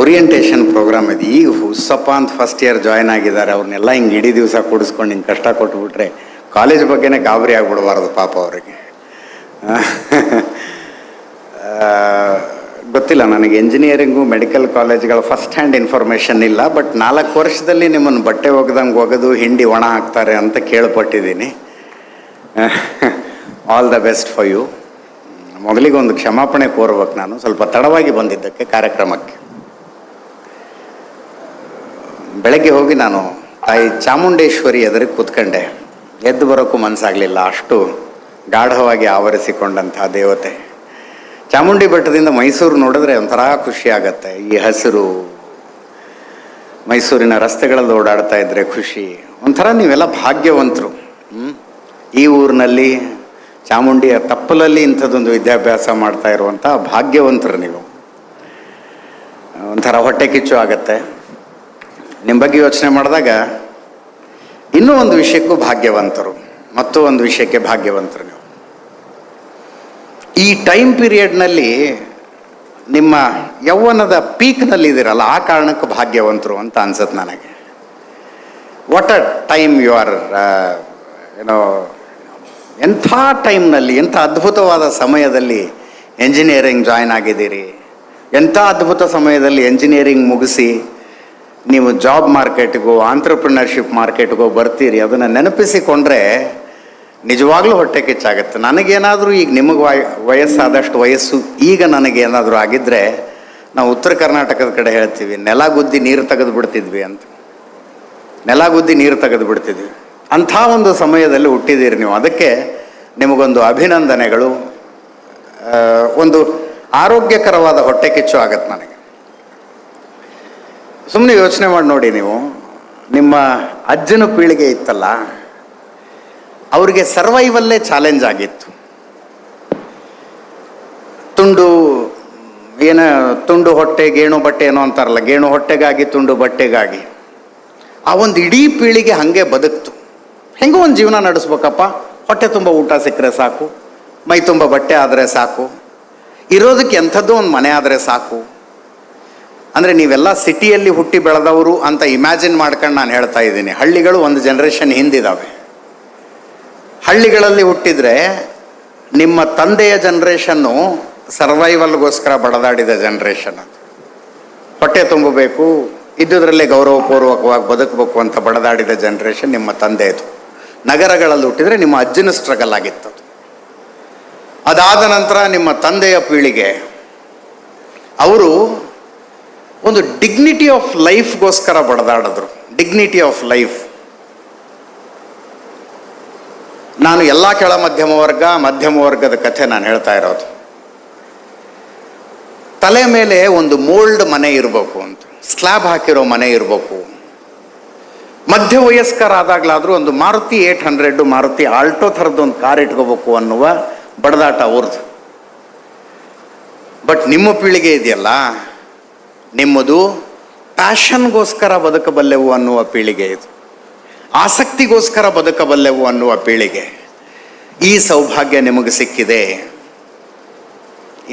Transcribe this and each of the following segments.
Orientation program ಇದೆ. ಈಗ ಹುಸ್ಸಪ್ಪ ಅಂತ ಫಸ್ಟ್ ಇಯರ್ ಜಾಯ್ನ್ ಆಗಿದ್ದಾರೆ, ಅವ್ರನ್ನೆಲ್ಲ ಹಿಂಗೆ ಇಡೀ ದಿವಸ ಕೂಡಿಸ್ಕೊಂಡು ಹಿಂಗೆ ಕಷ್ಟ ಕೊಟ್ಬಿಟ್ರೆ ಕಾಲೇಜ್ ಬಗ್ಗೆನೇ ಗಾಬರಿ ಆಗ್ಬಿಡಬಾರ್ದು ಪಾಪ ಅವರಿಗೆ. ಗೊತ್ತಿಲ್ಲ ನನಗೆ, ಎಂಜಿನಿಯರಿಂಗು ಮೆಡಿಕಲ್ ಕಾಲೇಜ್ಗಳ ಫಸ್ಟ್ ಹ್ಯಾಂಡ್ ಇನ್ಫಾರ್ಮೇಷನ್ ಇಲ್ಲ. ಬಟ್ 4 ವರ್ಷದಲ್ಲಿ ನಿಮ್ಮನ್ನು ಬಟ್ಟೆ ಒಗ್ದಂಗೆ ಒಗೆದು ಹಿಂಡಿ ಒಣ ಹಾಕ್ತಾರೆ ಅಂತ ಕೇಳ್ಪಟ್ಟಿದ್ದೀನಿ. All the best for you. ಮೊದಲಿಗೆ ಒಂದು ಕ್ಷಮಾಪಣೆ ಕೋರ್ಬೇಕು, ನಾನು ಸ್ವಲ್ಪ ತಡವಾಗಿ ಬಂದಿದ್ದಕ್ಕೆ ಕಾರ್ಯಕ್ರಮಕ್ಕೆ. ಬೆಳಗ್ಗೆ ಹೋಗಿ ನಾನು ತಾಯಿ ಚಾಮುಂಡೇಶ್ವರಿ ಎದುರಿಗೆ ಕೂತ್ಕೊಂಡೆ. ಎದ್ದು ಬರೋಕ್ಕೂ ಮನಸ್ಸಾಗಲಿಲ್ಲ, ಅಷ್ಟು ಗಾಢವಾಗಿ ಆವರಿಸಿಕೊಂಡಂತಹ ದೇವತೆ. ಚಾಮುಂಡಿ ಬೆಟ್ಟದಿಂದ ಮೈಸೂರು ನೋಡಿದ್ರೆ ಒಂಥರ ಖುಷಿ ಆಗತ್ತೆ. ಈ ಹಸಿರು, ಮೈಸೂರಿನ ರಸ್ತೆಗಳಲ್ಲಿ ಓಡಾಡ್ತಾ ಇದ್ರೆ ಖುಷಿ. ಒಂಥರ ನೀವೆಲ್ಲ ಭಾಗ್ಯವಂತರು. ಈ ಊರಿನಲ್ಲಿ ಚಾಮುಂಡಿಯ ತಪ್ಪಲಲ್ಲಿ ಇಂಥದ್ದೊಂದು ವಿದ್ಯಾಭ್ಯಾಸ ಮಾಡ್ತಾ ಇರುವಂಥ ಭಾಗ್ಯವಂತರು ನೀವು. ಒಂಥರ ಹೊಟ್ಟೆ ಕಿಚ್ಚು ಆಗತ್ತೆ ನಿಮ್ಮ ಬಗ್ಗೆ ಯೋಚನೆ ಮಾಡಿದಾಗ. ಇನ್ನೂ ಒಂದು ವಿಷಯಕ್ಕೂ ಭಾಗ್ಯವಂತರು, ಮತ್ತು ಒಂದು ವಿಷಯಕ್ಕೆ ಭಾಗ್ಯವಂತರು ನೀವು. ಈ ಟೈಮ್ ಪೀರಿಯಡ್ನಲ್ಲಿ ನಿಮ್ಮ ಯೌವನದ ಪೀಕ್ನಲ್ಲಿ ಇದ್ದೀರಲ್ಲ, ಆ ಕಾರಣಕ್ಕೆ ಭಾಗ್ಯವಂತರು ಅಂತ ಅನ್ಸುತ್ತೆ ನನಗೆ. What a time you are, ಏನೋ ಎಂಥ ಟೈಮ್ನಲ್ಲಿ, ಎಂಥ ಅದ್ಭುತವಾದ ಸಮಯದಲ್ಲಿ ಎಂಜಿನಿಯರಿಂಗ್ ಜಾಯ್ನ್ ಆಗಿದ್ದೀರಿ. ಎಂಥ ಅದ್ಭುತ ಸಮಯದಲ್ಲಿ ಎಂಜಿನಿಯರಿಂಗ್ ಮುಗಿಸಿ ನೀವು ಜಾಬ್ ಮಾರ್ಕೆಟ್ಗೋ ಆಂಟ್ರಪ್ರಿನರ್ಶಿಪ್ ಮಾರ್ಕೆಟ್ಗೋ ಬರ್ತೀರಿ. ಅದನ್ನು ನೆನಪಿಸಿಕೊಂಡ್ರೆ ನಿಜವಾಗ್ಲೂ ಹೊಟ್ಟೆ ಕಿಚ್ಚಾಗತ್ತೆ. ನನಗೇನಾದರೂ ಈಗ ನಿಮಗೆ ವಯಸ್ಸಾದಷ್ಟು ವಯಸ್ಸು ಈಗ ನನಗೇನಾದರೂ ಆಗಿದ್ದರೆ, ನಾವು ಉತ್ತರ ಕರ್ನಾಟಕದ ಕಡೆ ಹೇಳ್ತೀವಿ, ನೆಲ ಗುದ್ದಿ ನೀರು ತೆಗೆದು ಬಿಡ್ತಿದ್ವಿ ಅಂತ. ನೆಲ ಗುದ್ದಿ ನೀರು ತೆಗೆದು ಬಿಡ್ತಿದ್ವಿ. ಅಂಥ ಒಂದು ಸಮಯದಲ್ಲಿ ಹುಟ್ಟಿದ್ದೀರಿ ನೀವು. ಅದಕ್ಕೆ ನಿಮಗೊಂದು ಅಭಿನಂದನೆಗಳು. ಒಂದು ಆರೋಗ್ಯಕರವಾದ ಹೊಟ್ಟೆ ಕಿಚ್ಚು ಆಗತ್ತೆ ನನಗೆ. ಸುಮ್ಮನೆ ಯೋಚನೆ ಮಾಡಿ ನೋಡಿ, ನೀವು ನಿಮ್ಮ ಅಜ್ಜನ ಪೀಳಿಗೆ ಇತ್ತಲ್ಲ, ಅವರಿಗೆ ಸರ್ವೈವಲ್ಲೇ ಚಾಲೆಂಜ್ ಆಗಿತ್ತು. ತುಂಡು ಹೊಟ್ಟೆ ಗೇಣು ಬಟ್ಟೆ ಏನೋ ಅಂತಾರಲ್ಲ, ಗೇಣು ಹೊಟ್ಟೆಗಾಗಿ ತುಂಡು ಬಟ್ಟೆಗಾಗಿ. ಆ ಒಂದು ಇಡೀ ಪೀಳಿಗೆ ಹಾಗೆ ಬದುಕ್ತು. ಹೆಂಗೋ ಒಂದು ಜೀವನ ನಡೆಸ್ಬೇಕಪ್ಪ, ಹೊಟ್ಟೆ ತುಂಬ ಊಟ ಸಿಕ್ಕರೆ ಸಾಕು, ಮೈ ತುಂಬ ಬಟ್ಟೆ ಆದರೆ ಸಾಕು, ಇರೋದಕ್ಕೆ ಎಂಥದ್ದು ಒಂದು ಮನೆ ಆದರೆ ಸಾಕು. ಅಂದರೆ ನೀವೆಲ್ಲ ಸಿಟಿಯಲ್ಲಿ ಹುಟ್ಟಿ ಬೆಳೆದವರು ಅಂತ ಇಮ್ಯಾಜಿನ್ ಮಾಡ್ಕೊಂಡು ನಾನು ಹೇಳ್ತಾ ಇದ್ದೀನಿ. ಹಳ್ಳಿಗಳು ಒಂದು ಜನ್ರೇಷನ್ ಹಿಂದಿದ್ದಾವೆ. ಹಳ್ಳಿಗಳಲ್ಲಿ ಹುಟ್ಟಿದರೆ ನಿಮ್ಮ ತಂದೆಯ ಜನ್ರೇಷನ್ನು ಸರ್ವೈವಲ್ಗೋಸ್ಕರ ಬಡದಾಡಿದ ಜನ್ರೇಷನ್. ಅದು ಹೊಟ್ಟೆ ತುಂಬಬೇಕು, ಇದ್ದುದರಲ್ಲೇ ಗೌರವಪೂರ್ವಕವಾಗಿ ಬದುಕಬೇಕು ಅಂತ ಬಡದಾಡಿದ ಜನ್ರೇಷನ್ ನಿಮ್ಮ ತಂದೆಯದು. ನಗರಗಳಲ್ಲಿ ಹುಟ್ಟಿದರೆ ನಿಮ್ಮ ಅಜ್ಜನ ಸ್ಟ್ರಗಲ್ ಆಗಿತ್ತು. ಅದಾದ ನಂತರ ನಿಮ್ಮ ತಂದೆಯ ಪೀಳಿಗೆ, ಅವರು ಒಂದು ಡಿಗ್ನಿಟಿ ಆಫ್ ಲೈಫ್ಗೋಸ್ಕರ ಬಡದಾಡಿದ್ರು. Dignity of life. ನಾನು ಎಲ್ಲ ಕೆಳ ಮಧ್ಯಮ ವರ್ಗದ ಕಥೆ ನಾನು ಹೇಳ್ತಾ ಇರೋದು. ತಲೆ ಮೇಲೆ ಒಂದು ಮೋಲ್ಡ್ ಮನೆ ಇರಬೇಕು ಅಂತ, ಸ್ಲ್ಯಾಬ್ ಹಾಕಿರೋ ಮನೆ ಇರಬೇಕು. ಮಧ್ಯ ವಯಸ್ಕರಾದಾಗಲಾದರೂ ಒಂದು ಮಾರುತಿ 800, ಮಾರುತಿ ಆಲ್ಟೋ ಥರದ್ದೊಂದು ಕಾರ್ ಇಟ್ಕೋಬೇಕು ಅನ್ನುವ ಬಡದಾಟ ಅವ್ರದ್ದು. ಬಟ್ ನಿಮ್ಮ ಪೀಳಿಗೆ ಇದೆಯಲ್ಲ, ನಿಮ್ಮದು ಪ್ಯಾಷನ್ಗೋಸ್ಕರ ಬದುಕಬಲ್ಲೆವು ಅನ್ನುವ ಪೀಳಿಗೆ ಇದು. ಆಸಕ್ತಿಗೋಸ್ಕರ ಬದುಕಬಲ್ಲೆವು ಅನ್ನುವ ಪೀಳಿಗೆ. ಈ ಸೌಭಾಗ್ಯ ನಿಮಗೆ ಸಿಕ್ಕಿದೆ.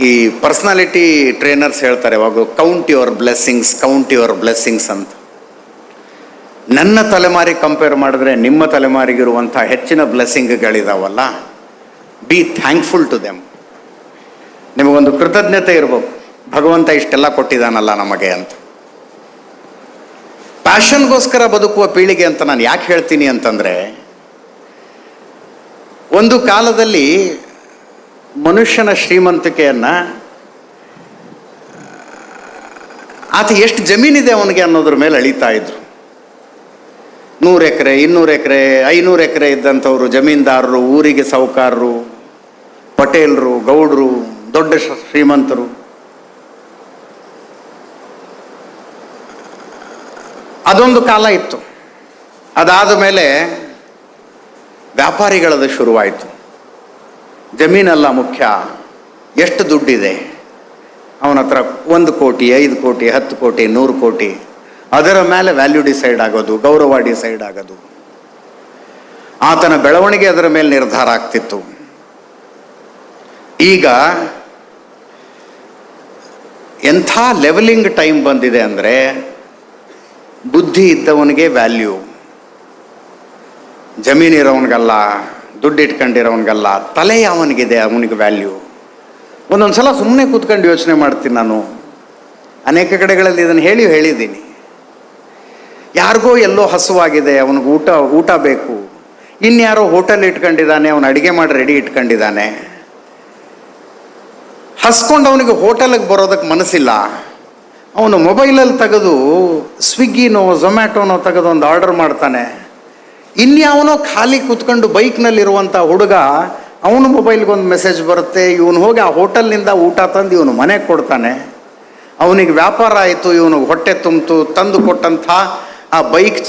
ಈ ಪರ್ಸ್ನಾಲಿಟಿ ಟ್ರೈನರ್ಸ್ ಹೇಳ್ತಾರೆ ಯಾವಾಗ, ಕೌಂಟ್ ಯುವರ್ ಬ್ಲೆಸ್ಸಿಂಗ್ಸ್ ಅಂತ. ನನ್ನ ತಲೆಮಾರಿಗೆ ಕಂಪೇರ್ ಮಾಡಿದ್ರೆ ನಿಮ್ಮ ತಲೆಮಾರಿಗಿರುವಂಥ ಹೆಚ್ಚಿನ ಬ್ಲೆಸ್ಸಿಂಗ್ಗಳಿದಾವಲ್ಲ, ಬಿ ಥ್ಯಾಂಕ್ಫುಲ್ ಟು ದೆಮ್. ನಿಮಗೊಂದು ಕೃತಜ್ಞತೆ ಇರಬೇಕು, ಭಗವಂತ ಇಷ್ಟೆಲ್ಲ ಕೊಟ್ಟಿದ್ದಾನಲ್ಲ ನಮಗೆ ಅಂತ. ಪ್ಯಾಷನ್ಗೋಸ್ಕರ ಬದುಕುವ ಪೀಳಿಗೆ ಅಂತ ನಾನು ಯಾಕೆ ಹೇಳ್ತೀನಿ ಅಂತಂದರೆ, ಒಂದು ಕಾಲದಲ್ಲಿ ಮನುಷ್ಯನ ಶ್ರೀಮಂತಿಕೆಯನ್ನು ಆತ ಎಷ್ಟು ಜಮೀನಿದೆ ಅವನಿಗೆ ಅನ್ನೋದ್ರ ಮೇಲೆ ಅಳೀತಾ ಇದ್ರು. 100 ಎಕರೆ 200 ಎಕರೆ 500 ಎಕರೆ ಇದ್ದಂಥವ್ರು ಜಮೀನ್ದಾರರು, ಊರಿಗೆ ಸಾಹುಕಾರರು, ಪಟೇಲರು, ಗೌಡರು, ದೊಡ್ಡ ಶ್ರೀಮಂತರು. ಅದೊಂದು ಕಾಲ ಇತ್ತು. ಅದಾದ ಮೇಲೆ ವ್ಯಾಪಾರಿಗಳದು ಶುರುವಾಯಿತು. ಜಮೀನೆಲ್ಲ ಮುಖ್ಯ, ಎಷ್ಟು ದುಡ್ಡಿದೆ ಅವನ ಹತ್ರ, 1 ಕೋಟಿ 5 ಕೋಟಿ 10 ಕೋಟಿ 100 ಕೋಟಿ, ಅದರ ಮೇಲೆ ವ್ಯಾಲ್ಯೂ ಡಿಸೈಡ್ ಆಗೋದು, ಗೌರವ ಡಿಸೈಡ್ ಆಗೋದು. ಆತನ ಬೆಳವಣಿಗೆ ಅದರ ಮೇಲೆ ನಿರ್ಧಾರ ಆಗ್ತಿತ್ತು. ಈಗ ಎಂಥ ಲೆವೆಲಿಂಗ್ ಟೈಮ್ ಬಂದಿದೆ ಅಂದರೆ ಬುದ್ಧಿ ಇದ್ದವನಿಗೆ ವ್ಯಾಲ್ಯೂ, ಜಮೀನಿರೋವನಿಗಲ್ಲ, ದುಡ್ಡು ಇಟ್ಕೊಂಡಿರೋವನಿಗಲ್ಲ, ತಲೆ ಯಾವನಿಗಿದೆ ಅವನಿಗೆ ವ್ಯಾಲ್ಯೂ. ಒಂದೊಂದು ಸಲ ಸುಮ್ಮನೆ ಕೂತ್ಕೊಂಡು ಯೋಚನೆ ಮಾಡ್ತೀನಿ ನಾನು. ಅನೇಕ ಕಡೆಗಳಲ್ಲಿ ಇದನ್ನು ಹೇಳಿದ್ದೀನಿ. ಯಾರಿಗೋ ಎಲ್ಲೋ ಹಸುವಾಗಿದೆ, ಅವನಿಗೆ ಊಟ ಬೇಕು, ಇನ್ಯಾರೋ ಹೋಟೆಲ್ ಇಟ್ಕೊಂಡಿದ್ದಾನೆ, ಅವನು ಅಡುಗೆ ಮಾಡಿ ರೆಡಿ ಇಟ್ಕೊಂಡಿದ್ದಾನೆ. ಹಸ್ಕೊಂಡು ಅವನಿಗೆ ಹೋಟೆಲಿಗೆ ಬರೋದಕ್ಕೆ ಮನಸ್ಸಿಲ್ಲ. ಅವನು ಮೊಬೈಲಲ್ಲಿ ತೆಗೆದು ಸ್ವಿಗ್ಗಿನೋ ಝೊಮ್ಯಾಟೋನೋ ತೆಗೆದು ಒಂದು ಆರ್ಡರ್ ಮಾಡ್ತಾನೆ. ಇನ್ಯಾವನೋ ಖಾಲಿ ಕೂತ್ಕೊಂಡು ಬೈಕ್ನಲ್ಲಿರುವಂಥ ಹುಡುಗ, ಅವನು ಮೊಬೈಲ್ಗೊಂದು ಮೆಸೇಜ್ ಬರುತ್ತೆ, ಇವನು ಹೋಗಿ ಆ ಹೋಟೆಲ್ನಿಂದ ಊಟ ತಂದು ಇವನು ಮನೆಗೆ ಕೊಡ್ತಾನೆ. ಅವನಿಗೆ ವ್ಯಾಪಾರ ಆಯಿತು, ಇವನಿಗೆ ಹೊಟ್ಟೆ ತುಂಬಿತು. ತಂದು ಕೊಟ್ಟಂಥ ಆ ಬೈಕ್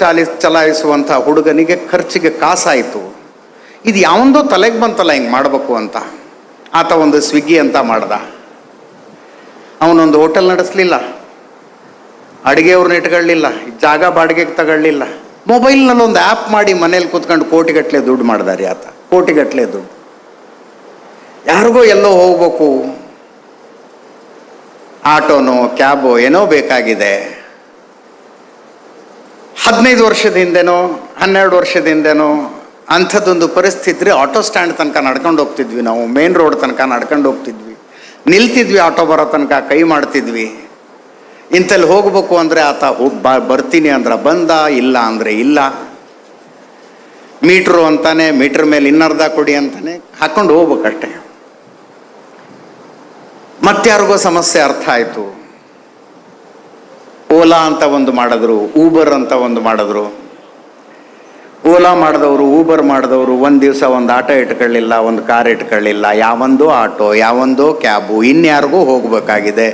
ಚಲಾಯಿಸುವಂಥ ಹುಡುಗನಿಗೆ ಖರ್ಚಿಗೆ ಕಾಸಾಯಿತು. ಇದು ಯಾವಂದೋ ತಲೆಗೆ ಬಂತಲ್ಲ ಹಿಂಗೆ ಮಾಡಬೇಕು ಅಂತ. ಆತ ಒಂದು ಸ್ವಿಗ್ಗಿ ಅಂತ ಮಾಡ್ದ. ಅವನೊಂದು ಹೋಟೆಲ್ ನಡೆಸಲಿಲ್ಲ, ಅಡುಗೆಯವ್ರನ್ನ ಇಟ್ಕೊಳ್ಳಿಲ್ಲ, ಜಾಗ ಬಾಡಿಗೆಗೆ ತಗೊಳ್ಳಿಲ್ಲ. ಮೊಬೈಲ್ನಲ್ಲಿ ಒಂದು ಆ್ಯಪ್ ಮಾಡಿ ಮನೇಲಿ ಕೂತ್ಕೊಂಡು ಕೋಟಿಗಟ್ಟಲೆ ದುಡ್ಡು ಮಾಡಿದಾರೆ ಆತ, ಕೋಟಿಗಟ್ಟಲೆ ದುಡ್ಡು. ಯಾರಿಗೋ ಎಲ್ಲೋ ಹೋಗ್ಬೇಕು, ಆಟೋನೋ ಕ್ಯಾಬೋ ಏನೋ ಬೇಕಾಗಿದೆ. 15 ವರ್ಷದ ಹಿಂದೆನೋ 12 ವರ್ಷದ ಹಿಂದೆನೋ ಅಂಥದ್ದೊಂದು ಪರಿಸ್ಥಿತಿ. ಆಟೋ ಸ್ಟ್ಯಾಂಡ್ ತನಕ ನಡ್ಕೊಂಡು ಹೋಗ್ತಿದ್ವಿ ನಾವು, ಮೇನ್ ರೋಡ್ ತನಕ ನಡ್ಕೊಂಡು ಹೋಗ್ತಿದ್ವಿ, ನಿಲ್ತಿದ್ವಿ, ಆಟೋ ಬರೋ ತನಕ ಕೈ ಮಾಡ್ತಿದ್ವಿ. ಇಂಥಲ್ಲಿ ಹೋಗ್ಬೇಕು ಅಂದರೆ ಆತ ಬರ್ತೀನಿ ಅಂದ್ರೆ ಬಂದ, ಇಲ್ಲ ಅಂದರೆ ಇಲ್ಲ. ಮೀಟ್ರು ಅಂತಾನೆ, ಮೀಟ್ರ್ ಮೇಲೆ ಇನ್ನರ್ಧ ಕೊಡಿ ಅಂತಾನೆ, ಹಾಕ್ಕೊಂಡು ಹೋಗ್ಬೇಕಷ್ಟೆ. ಮತ್ತಾರಿಗೋ ಸಮಸ್ಯೆ ಅರ್ಥ ಆಯಿತು. ಓಲಾ ಅಂತ ಒಂದು ಮಾಡಿದ್ರು, ಊಬರ್ ಅಂತ ಒಂದು ಮಾಡಿದ್ರು. ಓಲಾ ಮಾಡಿದವರು, ಊಬರ್ ಮಾಡಿದವರು ಒಂದು ದಿವಸ ಒಂದು ಆಟೋ ಇಟ್ಕೊಳ್ಳಿಲ್ಲ, ಒಂದು ಕಾರ್ ಇಟ್ಕೊಳ್ಳಿಲ್ಲ, ಯಾವೊಂದೋ ಆಟೋ, ಯಾವೊಂದೋ ಕ್ಯಾಬು, ಇನ್ಯಾರಿಗೂ ಹೋಗಬೇಕಾಗಿದೆ.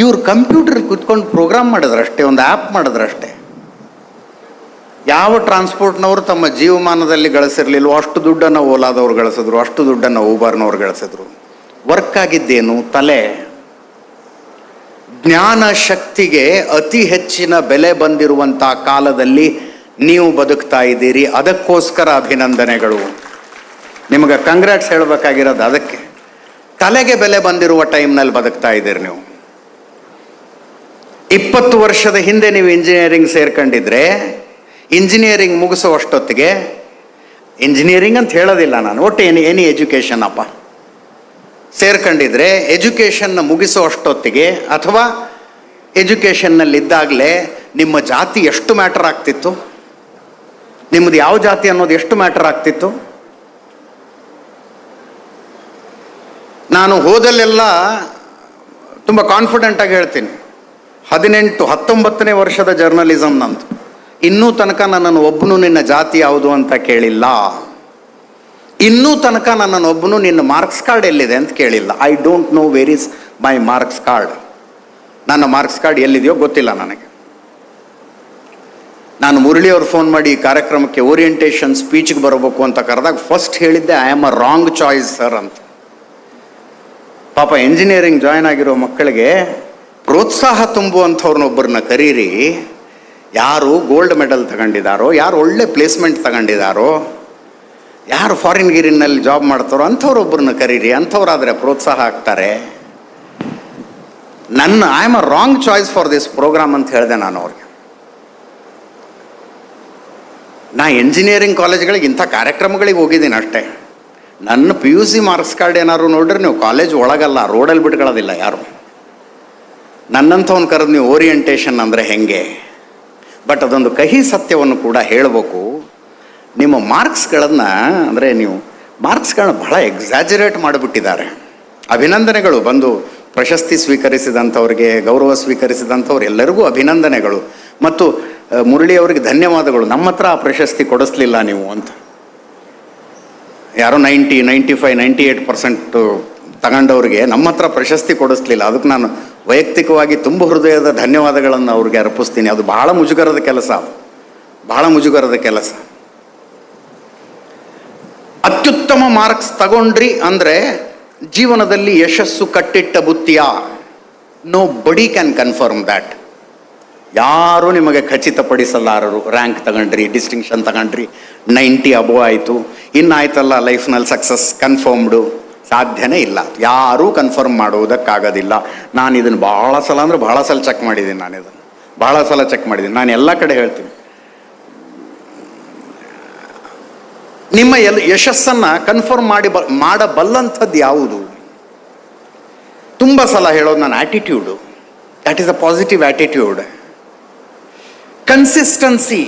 ಇವ್ರು ಕಂಪ್ಯೂಟರ್ ಕುತ್ಕೊಂಡು ಪ್ರೋಗ್ರಾಮ್ ಮಾಡಿದ್ರಷ್ಟೇ, ಒಂದು ಆ್ಯಪ್ ಮಾಡಿದ್ರಷ್ಟೇ. ಯಾವ ಟ್ರಾನ್ಸ್ಪೋರ್ಟ್ನವರು ತಮ್ಮ ಜೀವಮಾನದಲ್ಲಿ ಗಳಿಸಿರ್ಲಿಲ್ವೋ ಅಷ್ಟು ದುಡ್ಡನ್ನು ಓಲಾದವ್ರು ಗಳಿಸಿದ್ರು, ಅಷ್ಟು ದುಡ್ಡನ್ನು ಊಬರ್ನವ್ರು ಗಳಿಸಿದ್ರು. ವರ್ಕ್ ಆಗಿದ್ದೇನು? ತಲೆ. ಜ್ಞಾನ ಶಕ್ತಿಗೆ ಅತಿ ಹೆಚ್ಚಿನ ಬೆಲೆ ಬಂದಿರುವಂಥ ಕಾಲದಲ್ಲಿ ನೀವು ಬದುಕ್ತಾ ಇದ್ದೀರಿ. ಅದಕ್ಕೋಸ್ಕರ ಅಭಿನಂದನೆಗಳು. ನಿಮಗೆ ಕಂಗ್ರಾಟ್ಸ್ ಹೇಳಬೇಕಾಗಿರೋದು ಅದಕ್ಕೆ. ತಲೆಗೆ ಬೆಲೆ ಬಂದಿರುವ ಟೈಮ್ನಲ್ಲಿ ಬದುಕ್ತಾ ಇದ್ದೀರಿ ನೀವು. 20 ವರ್ಷದ ಹಿಂದೆ ನೀವು ಇಂಜಿನಿಯರಿಂಗ್ ಸೇರ್ಕೊಂಡಿದ್ರೆ, ಇಂಜಿನಿಯರಿಂಗ್ ಮುಗಿಸೋಷ್ಟೊತ್ತಿಗೆ, ಇಂಜಿನಿಯರಿಂಗ್ ಅಂತ ಹೇಳೋದಿಲ್ಲ ನಾನು, ಒಟ್ಟು ಎನಿ ಎಜುಕೇಷನ್ ಅಪ್ಪ, ಸೇರ್ಕೊಂಡಿದ್ರೆ ಎಜುಕೇಷನ್ನ ಮುಗಿಸೋ ಅಷ್ಟೊತ್ತಿಗೆ ಅಥವಾ ಎಜುಕೇಷನ್ನಲ್ಲಿದ್ದಾಗಲೇ ನಿಮ್ಮ ಜಾತಿ ಎಷ್ಟು ಮ್ಯಾಟರ್ ಆಗ್ತಿತ್ತು, ನಿಮ್ಮದು ಯಾವ ಜಾತಿ ಅನ್ನೋದು ಎಷ್ಟು ಮ್ಯಾಟರ್ ಆಗ್ತಿತ್ತು. ನಾನು ಹೋದಲ್ಲೆಲ್ಲ ತುಂಬ ಕಾನ್ಫಿಡೆಂಟಾಗಿ ಹೇಳ್ತೀನಿ, 19 ವರ್ಷದ ಜರ್ನಲಿಸಮ್ ನಂದು. ಇನ್ನೂ ತನಕ ನನ್ನನ್ನು ಒಬ್ಬನು ನಿನ್ನ ಜಾತಿ ಯಾವುದು ಅಂತ ಕೇಳಿಲ್ಲ. ಇನ್ನೂ ತನಕ ನನ್ನನ್ನು ಒಬ್ಬನು ನಿನ್ನ ಮಾರ್ಕ್ಸ್ ಕಾರ್ಡ್ ಎಲ್ಲಿದೆ ಅಂತ ಕೇಳಿಲ್ಲ. I don't know where is my marks card. ನನ್ನ ಮಾರ್ಕ್ಸ್ ಕಾರ್ಡ್ ಎಲ್ಲಿದೆಯೋ ಗೊತ್ತಿಲ್ಲ ನನಗೆ. ನಾನು ಮುರಳಿಯವ್ರು ಫೋನ್ ಮಾಡಿ ಈ ಕಾರ್ಯಕ್ರಮಕ್ಕೆ ಓರಿಯೆಂಟೇಷನ್ ಸ್ಪೀಚ್ಗೆ ಬರಬೇಕು ಅಂತ ಕರೆದಾಗ ಫಸ್ಟ್ ಹೇಳಿದ್ದೆ, I am a wrong choice sir ಅಂತ. ಪಾಪ ಇಂಜಿನಿಯರಿಂಗ್ ಜಾಯ್ನ್ ಆಗಿರೋ ಮಕ್ಕಳಿಗೆ ಪ್ರೋತ್ಸಾಹ ತುಂಬುವಂಥವ್ರನ್ನೊಬ್ಬರನ್ನ ಕರೀರಿ. ಯಾರು ಗೋಲ್ಡ್ ಮೆಡಲ್ ತಗೊಂಡಿದ್ದಾರೋ, ಯಾರು ಒಳ್ಳೆ ಪ್ಲೇಸ್ಮೆಂಟ್ ತಗೊಂಡಿದ್ದಾರೋ, ಯಾರು ಫಾರಿನ್ ಗಿರಿನಲ್ಲಿ ಜಾಬ್ ಮಾಡ್ತಾರೋ ಅಂಥವ್ರೊಬ್ಬರನ್ನ ಕರೀರಿ. ಅಂಥವ್ರಾದರೆ ಪ್ರೋತ್ಸಾಹ ಆಗ್ತಾರೆ. I am a wrong choice for this program ಅಂತ ಹೇಳಿದೆ ನಾನು ಅವ್ರಿಗೆ. ನಾ ಇಂಜಿನಿಯರಿಂಗ್ ಕಾಲೇಜ್ಗಳಿಗೆ ಇಂಥ ಕಾರ್ಯಕ್ರಮಗಳಿಗೆ ಹೋಗಿದ್ದೀನಿ ಅಷ್ಟೇ. ನನ್ನ PUC ಮಾರ್ಕ್ಸ್ ಕಾರ್ಡ್ ಏನಾದ್ರು ನೋಡ್ರಿ ನೀವು, ಕಾಲೇಜ್ ಒಳಗಲ್ಲ, ರೋಡಲ್ಲಿ ಬಿಟ್ಕೊಳ್ಳೋದಿಲ್ಲ ಯಾರು. ನನ್ನಂಥವ್ನು ಕರೆದು ನೀವು ಓರಿಯೆಂಟೇಷನ್ ಅಂದರೆ ಹೆಂಗೆ? ಬಟ್ ಅದೊಂದು ಕಹಿ ಸತ್ಯವನ್ನು ಕೂಡ ಹೇಳಬೇಕು. ನಿಮ್ಮ ಮಾರ್ಕ್ಸ್ಗಳನ್ನು ಅಂದರೆ ನೀವು ಮಾರ್ಕ್ಸ್ಗಳನ್ನ ಬಹಳ ಎಕ್ಸಾಜರೇಟ್ ಮಾಡಿಬಿಟ್ಟಿದ್ದಾರೆ. ಅಭಿನಂದನೆಗಳು. ಬಂದು ಪ್ರಶಸ್ತಿ ಸ್ವೀಕರಿಸಿದಂಥವ್ರಿಗೆ, ಗೌರವ ಸ್ವೀಕರಿಸಿದಂಥವ್ರು ಎಲ್ಲರಿಗೂ ಅಭಿನಂದನೆಗಳು ಮತ್ತು ಮುರಳಿಯವರಿಗೆ ಧನ್ಯವಾದಗಳು. ನಮ್ಮ ಹತ್ರ ಆ ಪ್ರಶಸ್ತಿ ಕೊಡಿಸ್ಲಿಲ್ಲ ನೀವು ಅಂತ. ಯಾರೋ 90, 95, 98% ತಗೊಂಡವ್ರಿಗೆ ನಮ್ಮ ಹತ್ರ ಪ್ರಶಸ್ತಿ ಕೊಡಿಸ್ಲಿಲ್ಲ. ಅದಕ್ಕೆ ನಾನು ವೈಯಕ್ತಿಕವಾಗಿ ತುಂಬ ಹೃದಯದ ಧನ್ಯವಾದಗಳನ್ನು ಅವ್ರಿಗೆ ಅರ್ಪಿಸ್ತೀನಿ. ಅದು ಬಹಳ ಮುಜುಗರದ ಕೆಲಸ, ಬಹಳ ಮುಜುಗರದ ಕೆಲಸ. ಅತ್ಯುತ್ತಮ ಮಾರ್ಕ್ಸ್ ತಗೊಂಡ್ರಿ ಅಂದರೆ ಜೀವನದಲ್ಲಿ ಯಶಸ್ಸು ಕಟ್ಟಿಟ್ಟ ಬುತ್ತಿಯ? ನೋ ಬಡಿ ಕ್ಯಾನ್ ಕನ್ಫರ್ಮ್ ದ್ಯಾಟ್. ಯಾರೂ ನಿಮಗೆ ಖಚಿತಪಡಿಸಲಾರರು. ರ್ಯಾಂಕ್ ತಗೊಂಡ್ರಿ, ಡಿಸ್ಟಿಂಕ್ಷನ್ ತಗೊಂಡ್ರಿ, 90 ಅಬೋವ್ ಆಯಿತು, ಇನ್ನಾಯ್ತಲ್ಲ ಲೈಫ್ನಲ್ಲಿ ಸಕ್ಸಸ್ ಕನ್ಫರ್ಮ್ಡು ಸಾಧ್ಯನೇ ಇಲ್ಲ. ಯಾರೂ ಕನ್ಫರ್ಮ್ ಮಾಡುವುದಕ್ಕಾಗೋದಿಲ್ಲ. ನಾನು ಇದನ್ನು ಭಾಳ ಸಲ ಚೆಕ್ ಮಾಡಿದ್ದೀನಿ. ನಾನು ಇದನ್ನು ಭಾಳ ಸಲ ಚೆಕ್ ಮಾಡಿದ್ದೀನಿ. ನಾನು ಎಲ್ಲ ಕಡೆ ಹೇಳ್ತೀನಿ, ನಿಮ್ಮ ಯಶಸ್ಸನ್ನು ಕನ್ಫರ್ಮ್ ಮಾಡಬಲ್ಲಂಥದ್ದು ಯಾವುದು? ತುಂಬ ಸಲ ಹೇಳೋದು ನನ್ನ attitude. That is a positive attitude. Consistency.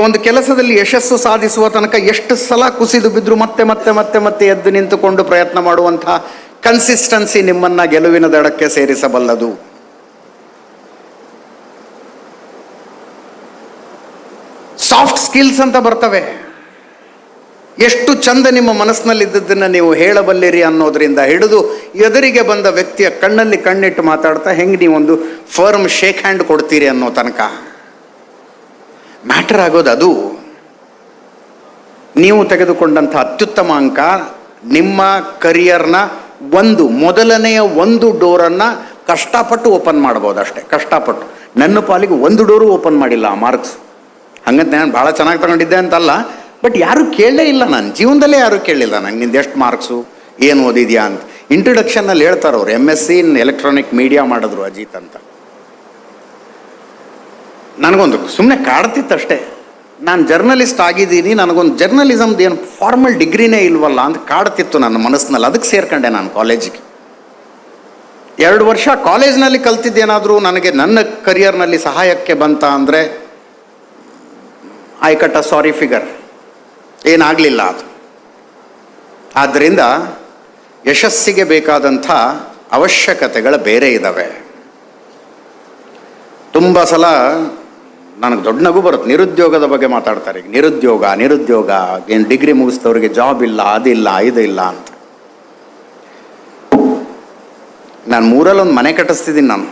ಒಂದು ಕೆಲಸದಲ್ಲಿ ಯಶಸ್ಸು ಸಾಧಿಸುವ ತನಕ ಎಷ್ಟು ಸಲ ಕುಸಿದು ಬಿದ್ದರೂ ಮತ್ತೆ ಎದ್ದು ನಿಂತುಕೊಂಡು ಪ್ರಯತ್ನ ಮಾಡುವಂತಹ ಕನ್ಸಿಸ್ಟೆನ್ಸಿ ನಿಮ್ಮನ್ನು ಗೆಲುವಿನ ದಡಕ್ಕೆ ಸೇರಿಸಬಲ್ಲದು. ಸಾಫ್ಟ್ ಸ್ಕಿಲ್ಸ್ ಅಂತ ಬರ್ತವೆ. ಎಷ್ಟು ಚಂದ ನಿಮ್ಮ ಮನಸ್ಸಿನಲ್ಲಿದ್ದದ್ದನ್ನು ನೀವು ಹೇಳಬಲ್ಲಿರಿ ಅನ್ನೋದರಿಂದ ಹಿಡಿದು ಎದುರಿಗೆ ಬಂದ ವ್ಯಕ್ತಿಯ ಕಣ್ಣಲ್ಲಿ ಕಣ್ಣಿಟ್ಟು ಮಾತಾಡ್ತಾ ಹೆಂಗೆ ನೀವೊಂದು ಫರ್ಮ್ ಶೇಕ್ ಹ್ಯಾಂಡ್ ಕೊಡ್ತೀರಿ ಅನ್ನೋ ತನಕ ಮ್ಯಾಟರ್ ಆಗೋದು ಅದು. ನೀವು ತೆಗೆದುಕೊಂಡಂಥ ಅತ್ಯುತ್ತಮ ಅಂಕ ನಿಮ್ಮ ಕರಿಯರ್ನ ಮೊದಲನೆಯ ಒಂದು ಡೋರನ್ನು ಕಷ್ಟಪಟ್ಟು ಓಪನ್ ಮಾಡ್ಬೋದು ಅಷ್ಟೇ. ಕಷ್ಟಪಟ್ಟು. ನನ್ನ ಪಾಲಿಗೆ ಒಂದು ಡೋರು ಓಪನ್ ಮಾಡಿಲ್ಲ ಆ ಮಾರ್ಕ್ಸ್. ಹಂಗಂತ ನಾನು ಭಾಳ ಚೆನ್ನಾಗಿ ತಗೊಂಡಿದ್ದೆ ಅಂತಲ್ಲ, ಬಟ್ ಯಾರೂ ಕೇಳಲೇ ಇಲ್ಲ. ನನ್ನ ಜೀವನದಲ್ಲೇ ಯಾರೂ ಕೇಳಲಿಲ್ಲ ನಂಗೆ ನಿಂದು ಎಷ್ಟು ಮಾರ್ಕ್ಸು, ಏನು ಓದಿದ್ಯಾ ಅಂತ. ಇಂಟ್ರಡಕ್ಷನಲ್ಲಿ ಹೇಳ್ತಾರೆ ಅವರು, MSc ಇನ್ ಎಲೆಕ್ಟ್ರಾನಿಕ್ ಮೀಡಿಯಾ ಮಾಡಿದ್ರು ಅಜಿತ್ ಅಂತ. ನನಗೊಂದು ಸುಮ್ಮನೆ ಕಾಡ್ತಿತ್ತಷ್ಟೇ, ನಾನು ಜರ್ನಲಿಸ್ಟ್ ಆಗಿದ್ದೀನಿ, ನನಗೊಂದು ಜರ್ನಲಿಸಮ್ದು ಏನು ಫಾರ್ಮಲ್ ಡಿಗ್ರಿನೇ ಇಲ್ವಲ್ಲ ಅಂತ ಕಾಡ್ತಿತ್ತು ನನ್ನ ಮನಸ್ಸಿನಲ್ಲಿ. ಅದಕ್ಕೆ ಸೇರ್ಕೊಂಡೆ ನಾನು ಕಾಲೇಜಿಗೆ. 2 ವರ್ಷ ಕಾಲೇಜ್ನಲ್ಲಿ ಕಲ್ತಿದ್ದೇನಾದರೂ ನನಗೆ ನನ್ನ ಕರಿಯರ್ನಲ್ಲಿ ಸಹಾಯಕ್ಕೆ ಬಂತ ಅಂದರೆ I cut a sorry figure. ಏನಾಗಲಿಲ್ಲ ಅದು. ಆದ್ದರಿಂದ ಯಶಸ್ಸಿಗೆ ಬೇಕಾದಂಥ ಅವಶ್ಯಕತೆಗಳು ಬೇರೆ ಇದ್ದಾವೆ. ತುಂಬ ಸಲ ನನಗೆ ದೊಡ್ಡ ನಗು ಬರುತ್ತೆ. ನಿರುದ್ಯೋಗದ ಬಗ್ಗೆ ಮಾತಾಡ್ತಾರೆ. ಈಗ ನಿರುದ್ಯೋಗ ಏನು ಡಿಗ್ರಿ ಮುಗಿಸಿದವ್ರಿಗೆ ಜಾಬ್ ಇಲ್ಲ, ಅದಿಲ್ಲ, ಇದಿಲ್ಲ ಅಂತ. ನಾನು 3ರಲ್ಲಿ ಮನೆ ಕಟ್ಟಿಸ್ತಿದ್ದೀನಿ. ನಾನು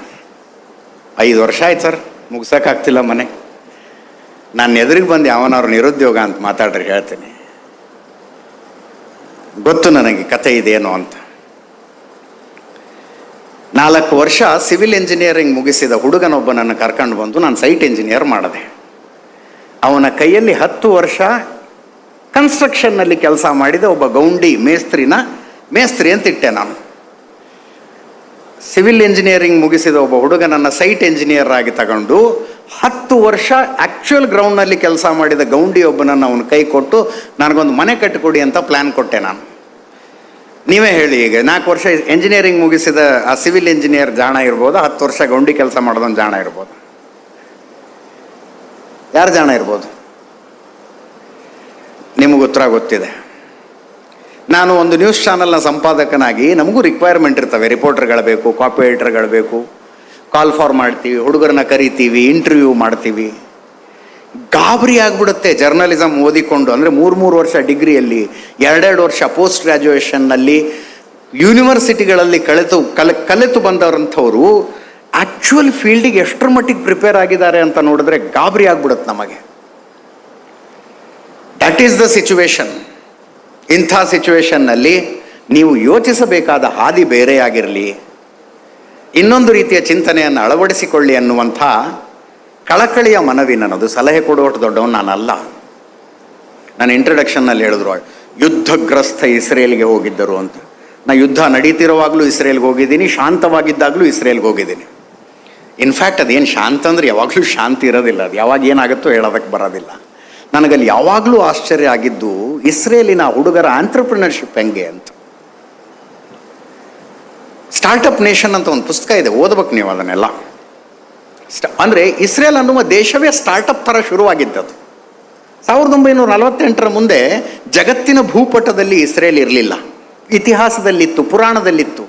5 ವರ್ಷ ಆಯ್ತು ಸರ್, ಮುಗ್ಸೋಕ್ಕಾಗ್ತಿಲ್ಲ ಮನೆ. ನಾನು ಎದುರಿಗೆ ಬಂದು ಯಾವನವ್ರು ನಿರುದ್ಯೋಗ ಅಂತ ಮಾತಾಡ್ರಿ ಹೇಳ್ತೀನಿ. ಗೊತ್ತು ನನಗೆ ಕತೆ ಇದೇನು ಅಂತ. 4 ವರ್ಷ ಸಿವಿಲ್ ಇಂಜಿನಿಯರಿಂಗ್ ಮುಗಿಸಿದ ಹುಡುಗನೊಬ್ಬನನ್ನು ಕರ್ಕೊಂಡು ಬಂದು ನಾನು ಸೈಟ್ ಇಂಜಿನಿಯರ್ ಮಾಡಿದೆ. ಅವನ ಕೈಯಲ್ಲಿ 10 ವರ್ಷ ಕನ್ಸ್ಟ್ರಕ್ಷನ್ನಲ್ಲಿ ಕೆಲಸ ಮಾಡಿದ ಒಬ್ಬ ಗೌಂಡಿ ಮೇಸ್ತ್ರಿ ಅಂತ ಇಟ್ಟೆ ನಾನು. ಸಿವಿಲ್ ಇಂಜಿನಿಯರಿಂಗ್ ಮುಗಿಸಿದ ಒಬ್ಬ ಹುಡುಗನನ್ನು ಸೈಟ್ ಇಂಜಿನಿಯರ್ ಆಗಿ ತಗೊಂಡು 10 ವರ್ಷ ಆ್ಯಕ್ಚುಯಲ್ ಗ್ರೌಂಡ್ನಲ್ಲಿ ಕೆಲಸ ಮಾಡಿದ ಗೌಂಡಿ ಒಬ್ಬನನ್ನು ಅವನ ಕೈ ಕೊಟ್ಟು ನನಗೊಂದು ಮನೆ ಕಟ್ಟಿಕೊಡಿ ಅಂತ ಪ್ಲ್ಯಾನ್ ಕೊಟ್ಟೆ ನಾನು. ನೀವೇ ಹೇಳಿ, ಈಗ 4 ವರ್ಷ ಇಂಜಿನಿಯರಿಂಗ್ ಮುಗಿಸಿದ ಆ ಸಿವಿಲ್ ಇಂಜಿನಿಯರ್ ಜಾಣ ಇರ್ಬೋದು, 10 ವರ್ಷ ಗೌಂಡಿ ಕೆಲಸ ಮಾಡೋದೊಂದು ಜಾಣ ಇರ್ಬೋದು. ಯಾರು ಜಾಣ ಇರ್ಬೋದು? ನಿಮಗೆ ಉತ್ತರ ಗೊತ್ತಿದೆ. ನಾನು ಒಂದು ನ್ಯೂಸ್ ಚಾನಲ್ನ ಸಂಪಾದಕನಾಗಿ ನಮಗೂ ರಿಕ್ವೈರ್ಮೆಂಟ್ ಇರ್ತವೆ. ರಿಪೋರ್ಟರ್ಗಳು ಬೇಕು, ಕಾಪಿ ರೈಟರ್ಗಳು ಬೇಕು. ಕಾಲ್ ಫಾರ್ ಮಾಡ್ತೀವಿ, ಹುಡುಗರನ್ನ ಕರಿತೀವಿ, ಇಂಟರ್ವ್ಯೂ ಮಾಡ್ತೀವಿ. ಗಾಬರಿ ಆಗಿಬಿಡುತ್ತೆ ಜರ್ನಲಿಸಮ್ ಓದಿಕೊಂಡು. ಅಂದರೆ 3 ವರ್ಷ ಡಿಗ್ರಿಯಲ್ಲಿ, 2 ವರ್ಷ ಪೋಸ್ಟ್ ಗ್ರ್ಯಾಜುಯೇಷನ್ನಲ್ಲಿ ಯೂನಿವರ್ಸಿಟಿಗಳಲ್ಲಿ ಕಲಿತು ಬಂದವರಂಥವರು ಆ್ಯಕ್ಚುಯಲ್ ಫೀಲ್ಡಿಗೆ ಎಷ್ಟರ ಮಟ್ಟಿಗೆ ಪ್ರಿಪೇರ್ ಆಗಿದ್ದಾರೆ ಅಂತ ನೋಡಿದ್ರೆ ಗಾಬರಿ ಆಗ್ಬಿಡುತ್ತೆ ನಮಗೆ. That is the situation. ಇಂಥ ಸಿಚುವೇಶನ್ನಲ್ಲಿ ನೀವು ಯೋಚಿಸಬೇಕಾದ ಹಾದಿ ಬೇರೆಯಾಗಿರಲಿ, ಇನ್ನೊಂದು ರೀತಿಯ ಚಿಂತನೆಯನ್ನು ಅಳವಡಿಸಿಕೊಳ್ಳಿ ಅನ್ನುವಂಥ ಕಳಕಳಿಯ ಮನವಿ ನನ್ನದು. ಸಲಹೆ ಕೊಡುವಷ್ಟು ದೊಡ್ಡವನು ನಾನಲ್ಲ. ನಾನು ಇಂಟ್ರಡಕ್ಷನ್ನಲ್ಲಿ ಹೇಳಿದ್ರು ಯುದ್ಧಗ್ರಸ್ತ ಇಸ್ರೇಲ್ಗೆ ಹೋಗಿದ್ದರು ಅಂತ. ನಾನು ಯುದ್ಧ ನಡೀತಿರುವಾಗಲೂ ಇಸ್ರೇಲ್ಗೆ ಹೋಗಿದ್ದೀನಿ, ಶಾಂತವಾಗಿದ್ದಾಗಲೂ ಇಸ್ರೇಲ್ಗೆ ಹೋಗಿದ್ದೀನಿ. ಇನ್ಫ್ಯಾಕ್ಟ್ ಅದೇನು ಶಾಂತ ಅಂದರೆ ಯಾವಾಗಲೂ ಶಾಂತಿ ಇರೋದಿಲ್ಲ. ಅದು ಯಾವಾಗ ಏನಾಗುತ್ತೋ ಹೇಳೋದಕ್ಕೆ ಬರೋದಿಲ್ಲ. ನನಗಲ್ಲಿ ಯಾವಾಗಲೂ ಆಶ್ಚರ್ಯ ಆಗಿದ್ದು ಇಸ್ರೇಲಿನ ಹುಡುಗರ ಆಂಟ್ರಪ್ರಿನರ್ಶಿಪ್ ಹೆಂಗೆ ಅಂತ. ಸ್ಟಾರ್ಟಪ್ ನೇಷನ್ ಅಂತ ಒಂದು ಪುಸ್ತಕ ಇದೆ, ಓದಬೇಕು ನೀವು ಅದನ್ನೆಲ್ಲ. ಅಂದರೆ ಇಸ್ರೇಲ್ ಅನ್ನುವ ದೇಶವೇ ಸ್ಟಾರ್ಟಪ್ ಥರ ಶುರುವಾಗಿದ್ದದು. 1948 ಮುಂದೆ ಜಗತ್ತಿನ ಭೂಪಟದಲ್ಲಿ ಇಸ್ರೇಲ್ ಇರಲಿಲ್ಲ. ಇತಿಹಾಸದಲ್ಲಿತ್ತು, ಪುರಾಣದಲ್ಲಿತ್ತು,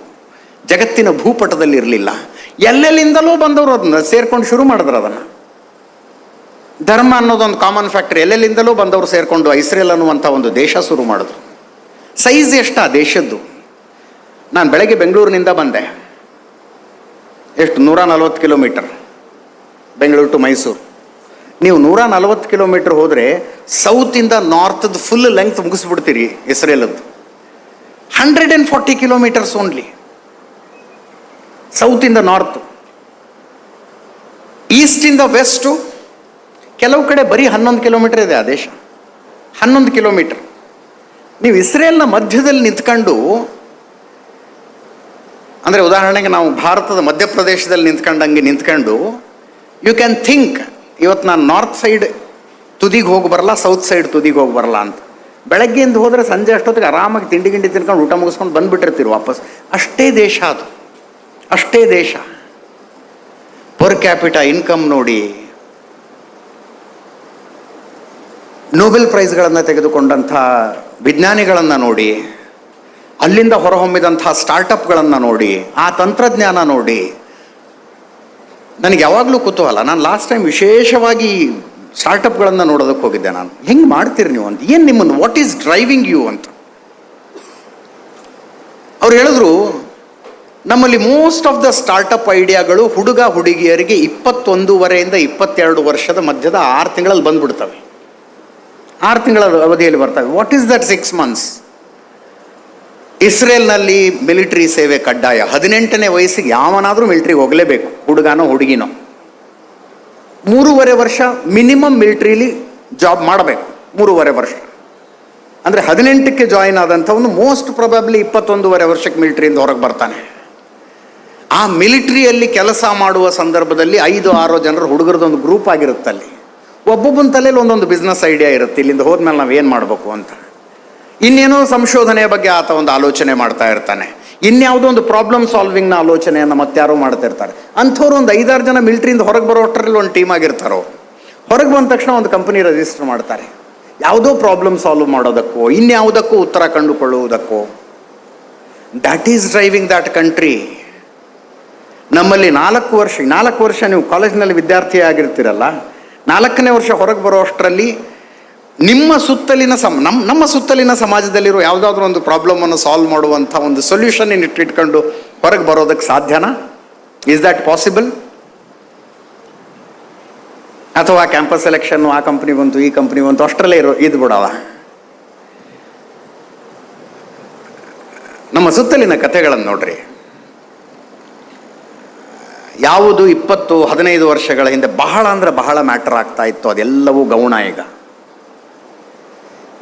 ಜಗತ್ತಿನ ಭೂಪಟದಲ್ಲಿ ಇರಲಿಲ್ಲ. ಎಲ್ಲೆಲ್ಲಿಂದಲೂ ಬಂದವರು ಅದನ್ನು ಸೇರ್ಕೊಂಡು ಶುರು ಮಾಡಿದ್ರು. ಅದನ್ನು ಧರ್ಮ ಅನ್ನೋದೊಂದು ಕಾಮನ್ ಫ್ಯಾಕ್ಟರ್. ಎಲ್ಲೆಲ್ಲಿಂದಲೂ ಬಂದವರು ಸೇರಿಕೊಂಡು ಇಸ್ರೇಲ್ ಅನ್ನುವಂಥ ಒಂದು ದೇಶ ಶುರು ಮಾಡಿದ್ರು. ಸೈಜ್ ಎಷ್ಟು ಆ ದೇಶದ್ದು? ನಾನು ಬೆಳಗ್ಗೆ ಬೆಂಗಳೂರಿನಿಂದ ಬಂದೆ. ಎಷ್ಟು? 140 ಕಿಲೋಮೀಟರ್ ಬೆಂಗಳೂರು ಟು ಮೈಸೂರು. ನೀವು 140 ಕಿಲೋಮೀಟರ್ ಹೋದರೆ ಸೌತಿಂದ ನಾರ್ತ್ದು ಫುಲ್ ಲೆಂಗ್ತ್ ಮುಗಿಸ್ಬಿಡ್ತೀರಿ ಇಸ್ರೇಲದ್ದು. 140 ಕಿಲೋಮೀಟರ್ಸ್ ಓನ್ಲಿ ಸೌತಿಂದ ನಾರ್ತು. ಈಸ್ಟಿಂದ ವೆಸ್ಟು ಕೆಲವು ಕಡೆ ಬರೀ 11 ಕಿಲೋಮೀಟರ್ ಇದೆ ಆ ದೇಶ. 11 ಕಿಲೋಮೀಟರ್. ನೀವು ಇಸ್ರೇಲ್ನ ಮಧ್ಯದಲ್ಲಿ ನಿಂತ್ಕೊಂಡು, ಅಂದರೆ ಉದಾಹರಣೆಗೆ ನಾವು ಭಾರತದ ಮಧ್ಯಪ್ರದೇಶದಲ್ಲಿ ನಿಂತ್ಕೊಂಡು ಯು ಕ್ಯಾನ್ ಥಿಂಕ್, ಇವತ್ತು ನಾನು ನಾರ್ತ್ ಸೈಡ್ ತುದಿಗೆ ಹೋಗಿ ಬರಲ್ಲ, ಸೌತ್ ಸೈಡ್ ತುದಿಗೆ ಹೋಗಿ ಬರಲ್ಲ ಅಂತ. ಬೆಳಗ್ಗೆಯಿಂದ ಹೋದರೆ ಸಂಜೆ ಅಷ್ಟೊತ್ತಿಗೆ ಆರಾಮಾಗಿ ತಿಂಡಿ ತಿನ್ಕೊಂಡು ಊಟ ಮುಗಿಸ್ಕೊಂಡು ಬಂದುಬಿಟ್ಟಿರ್ತೀರಿ ವಾಪಸ್. ಅಷ್ಟೇ ದೇಶ ಅದು, ಅಷ್ಟೇ ದೇಶ. ಪರ್ ಕ್ಯಾಪಿಟ ಇನ್ಕಮ್ ನೋಡಿ, ನೊಬೆಲ್ ಪ್ರೈಸ್ಗಳನ್ನು ತೆಗೆದುಕೊಂಡಂಥ ವಿಜ್ಞಾನಿಗಳನ್ನು ನೋಡಿ, ಅಲ್ಲಿಂದ ಹೊರಹೊಮ್ಮಿದಂಥ ಸ್ಟಾರ್ಟಪ್ಗಳನ್ನು ನೋಡಿ, ಆ ತಂತ್ರಜ್ಞಾನ ನೋಡಿ, ನನಗೆ ಯಾವಾಗಲೂ ಕುತೂಹಲ. ನಾನು ಲಾಸ್ಟ್ ಟೈಮ್ ವಿಶೇಷವಾಗಿ ಸ್ಟಾರ್ಟಪ್ಗಳನ್ನು ನೋಡೋದಕ್ಕೆ ಹೋಗಿದ್ದೆ. ನಾನು ಹೆಂಗೆ ಮಾಡ್ತೀರಿ ನೀವು ಅಂತ, ಏನು ನಿಮ್ಮನ್ನು, ವಾಟ್ ಈಸ್ ಡ್ರೈವಿಂಗ್ ಯು ಅಂತ. ಅವ್ರು ಹೇಳಿದ್ರು, ನಮ್ಮಲ್ಲಿ ಮೋಸ್ಟ್ ಆಫ್ ದ ಸ್ಟಾರ್ಟಪ್ ಐಡಿಯಾಗಳು ಹುಡುಗ ಹುಡುಗಿಯರಿಗೆ 21 22 ವರ್ಷದ ಮಧ್ಯದ 6 ತಿಂಗಳಲ್ಲಿ ಬಂದ್ಬಿಡ್ತವೆ. 6 ತಿಂಗಳ ಅವಧಿಯಲ್ಲಿ ಬರ್ತವೆ. What is that 6 months? ಇಸ್ರೇಲ್ನಲ್ಲಿ ಮಿಲಿಟರಿ ಸೇವೆ ಕಡ್ಡಾಯ. 18ನೇ ವಯಸ್ಸಿಗೆ ಯಾವನಾದರೂ ಮಿಲಿಟ್ರಿಗೆ ಹೋಗಲೇಬೇಕು, ಹುಡುಗನೋ ಹುಡುಗಿನೋ. 3.5 ವರ್ಷ ಮಿನಿಮಮ್ ಮಿಲಿಟ್ರಿಲಿ ಜಾಬ್ ಮಾಡಬೇಕು. 3.5 ವರ್ಷ ಅಂದರೆ 18ಕ್ಕೆ ಜಾಯಿನ್ ಆದಂಥವನು ಮೋಸ್ಟ್ ಪ್ರೊಬಬ್ಲಿ 21.5 ವರ್ಷಕ್ಕೆ ಮಿಲಿಟ್ರಿಯಿಂದ ಹೊರಗೆ ಬರ್ತಾನೆ. ಆ ಮಿಲಿಟ್ರಿಯಲ್ಲಿ ಕೆಲಸ ಮಾಡುವ ಸಂದರ್ಭದಲ್ಲಿ 5-6 ಜನರು ಹುಡುಗರದೊಂದು ಗ್ರೂಪ್ ಆಗಿರುತ್ತಲ್ಲಿ. ಒಬ್ಬೊಬ್ಬನ ತಲೆಯಲ್ಲಿ ಒಂದೊಂದು ಬಿಸ್ನೆಸ್ ಐಡಿಯಾ ಇರುತ್ತೆ, ಇಲ್ಲಿಂದ ಹೋದ್ಮೇಲೆ ನಾವು ಏನು ಮಾಡಬೇಕು ಅಂತ. ಇನ್ನೇನೋ ಸಂಶೋಧನೆಯ ಬಗ್ಗೆ ಆತ ಒಂದು ಆಲೋಚನೆ ಮಾಡ್ತಾ ಇರ್ತಾನೆ, ಇನ್ಯಾವುದೋ ಒಂದು ಪ್ರಾಬ್ಲಮ್ ಸಾಲ್ವಿಂಗ್ನ ಆಲೋಚನೆಯನ್ನು ಮತ್ತಾರೋ ಮಾಡ್ತಾ ಇರ್ತಾರೆ. ಅಂಥವ್ರು ಒಂದು 5-6 ಜನ ಮಿಲಿಟ್ರಿಯಿಂದ ಹೊರಗೆ ಬರೋ ಅಷ್ಟರಲ್ಲಿ ಒಂದು ಟೀಮ್ ಆಗಿರ್ತಾರೋ. ಹೊರಗೆ ಬಂದ ತಕ್ಷಣ ಒಂದು ಕಂಪನಿ ರಿಜಿಸ್ಟರ್ ಮಾಡ್ತಾರೆ, ಯಾವುದೋ ಪ್ರಾಬ್ಲಮ್ ಸಾಲ್ವ್ ಮಾಡೋದಕ್ಕೋ ಇನ್ಯಾವುದಕ್ಕೂ ಉತ್ತರ ಕಂಡುಕೊಳ್ಳುವುದಕ್ಕೋ. That is driving that country. ನಮ್ಮಲ್ಲಿ 4 ವರ್ಷ ನೀವು ಕಾಲೇಜಿನಲ್ಲಿ ವಿದ್ಯಾರ್ಥಿ ಆಗಿರ್ತೀರಲ್ಲ, 4ನೇ ವರ್ಷ ಹೊರಗೆ ಬರೋ ಅಷ್ಟರಲ್ಲಿ ನಿಮ್ಮ ಸುತ್ತಲಿನ ನಮ್ಮ ಸುತ್ತಲಿನ ಸಮಾಜದಲ್ಲಿರೋ ಯಾವುದಾದ್ರೂ ಒಂದು ಪ್ರಾಬ್ಲಮನ್ನು ಸಾಲ್ವ್ ಮಾಡುವಂಥ ಒಂದು ಸೊಲ್ಯೂಷನ್ ಇಟ್ಕೊಂಡು ಹೊರಗೆ ಬರೋದಕ್ಕೆ ಸಾಧ್ಯನಾ? Is that possible? ಅಥವಾ ಕ್ಯಾಂಪಸ್ ಸೆಲೆಕ್ಷನ್ನು, ಆ ಕಂಪ್ನಿ ಬಂತು ಈ ಕಂಪ್ನಿ ಬಂತು ಅಷ್ಟರಲ್ಲೇ ಇದು ಬಿಡವ. ನಮ್ಮ ಸುತ್ತಲಿನ ಕಥೆಗಳನ್ನು ನೋಡ್ರಿ. ಯಾವುದು 20-15 ವರ್ಷಗಳ ಹಿಂದೆ ಬಹಳ ಅಂದರೆ ಬಹಳ ಮ್ಯಾಟರ್ ಆಗ್ತಾ ಇತ್ತು, ಅದೆಲ್ಲವೂ ಗೌಣ. ಈಗ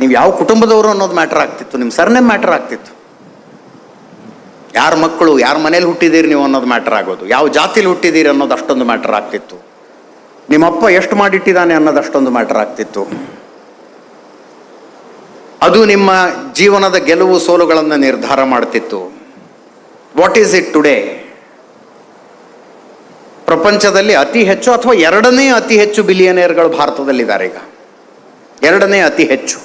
ನೀವು ಯಾವ ಕುಟುಂಬದವರು ಅನ್ನೋದು ಮ್ಯಾಟರ್ ಆಗ್ತಿತ್ತು, ನಿಮ್ಮ ಸರ್ನೇಮ್ ಮ್ಯಾಟರ್ ಆಗ್ತಿತ್ತು, ಯಾರ ಮಕ್ಕಳು, ಯಾರ ಮನೇಲಿ ಹುಟ್ಟಿದ್ದೀರಿ ನೀವು ಅನ್ನೋದು ಮ್ಯಾಟರ್ ಆಗೋದು, ಯಾವ ಜಾತಿಲಿ ಹುಟ್ಟಿದ್ದೀರಿ ಅನ್ನೋದು ಅಷ್ಟೊಂದು ಮ್ಯಾಟರ್ ಆಗ್ತಿತ್ತು, ನಿಮ್ಮಪ್ಪ ಎಷ್ಟು ಮಾಡಿಟ್ಟಿದ್ದಾನೆ ಅನ್ನೋದು ಅಷ್ಟೊಂದು ಮ್ಯಾಟರ್ ಆಗ್ತಿತ್ತು. ಅದು ನಿಮ್ಮ ಜೀವನದ ಗೆಲುವು ಸೋಲುಗಳನ್ನು ನಿರ್ಧಾರ ಮಾಡ್ತಿತ್ತು. What is it today? ಪ್ರಪಂಚದಲ್ಲಿ ಅತಿ ಹೆಚ್ಚು ಅಥವಾ 2ನೇ ಅತಿ ಹೆಚ್ಚು ಬಿಲಿಯನೇರ್ಗಳು ಭಾರತದಲ್ಲಿದ್ದಾರೆ. ಈಗ 2ನೇ ಅತಿ ಹೆಚ್ಚು.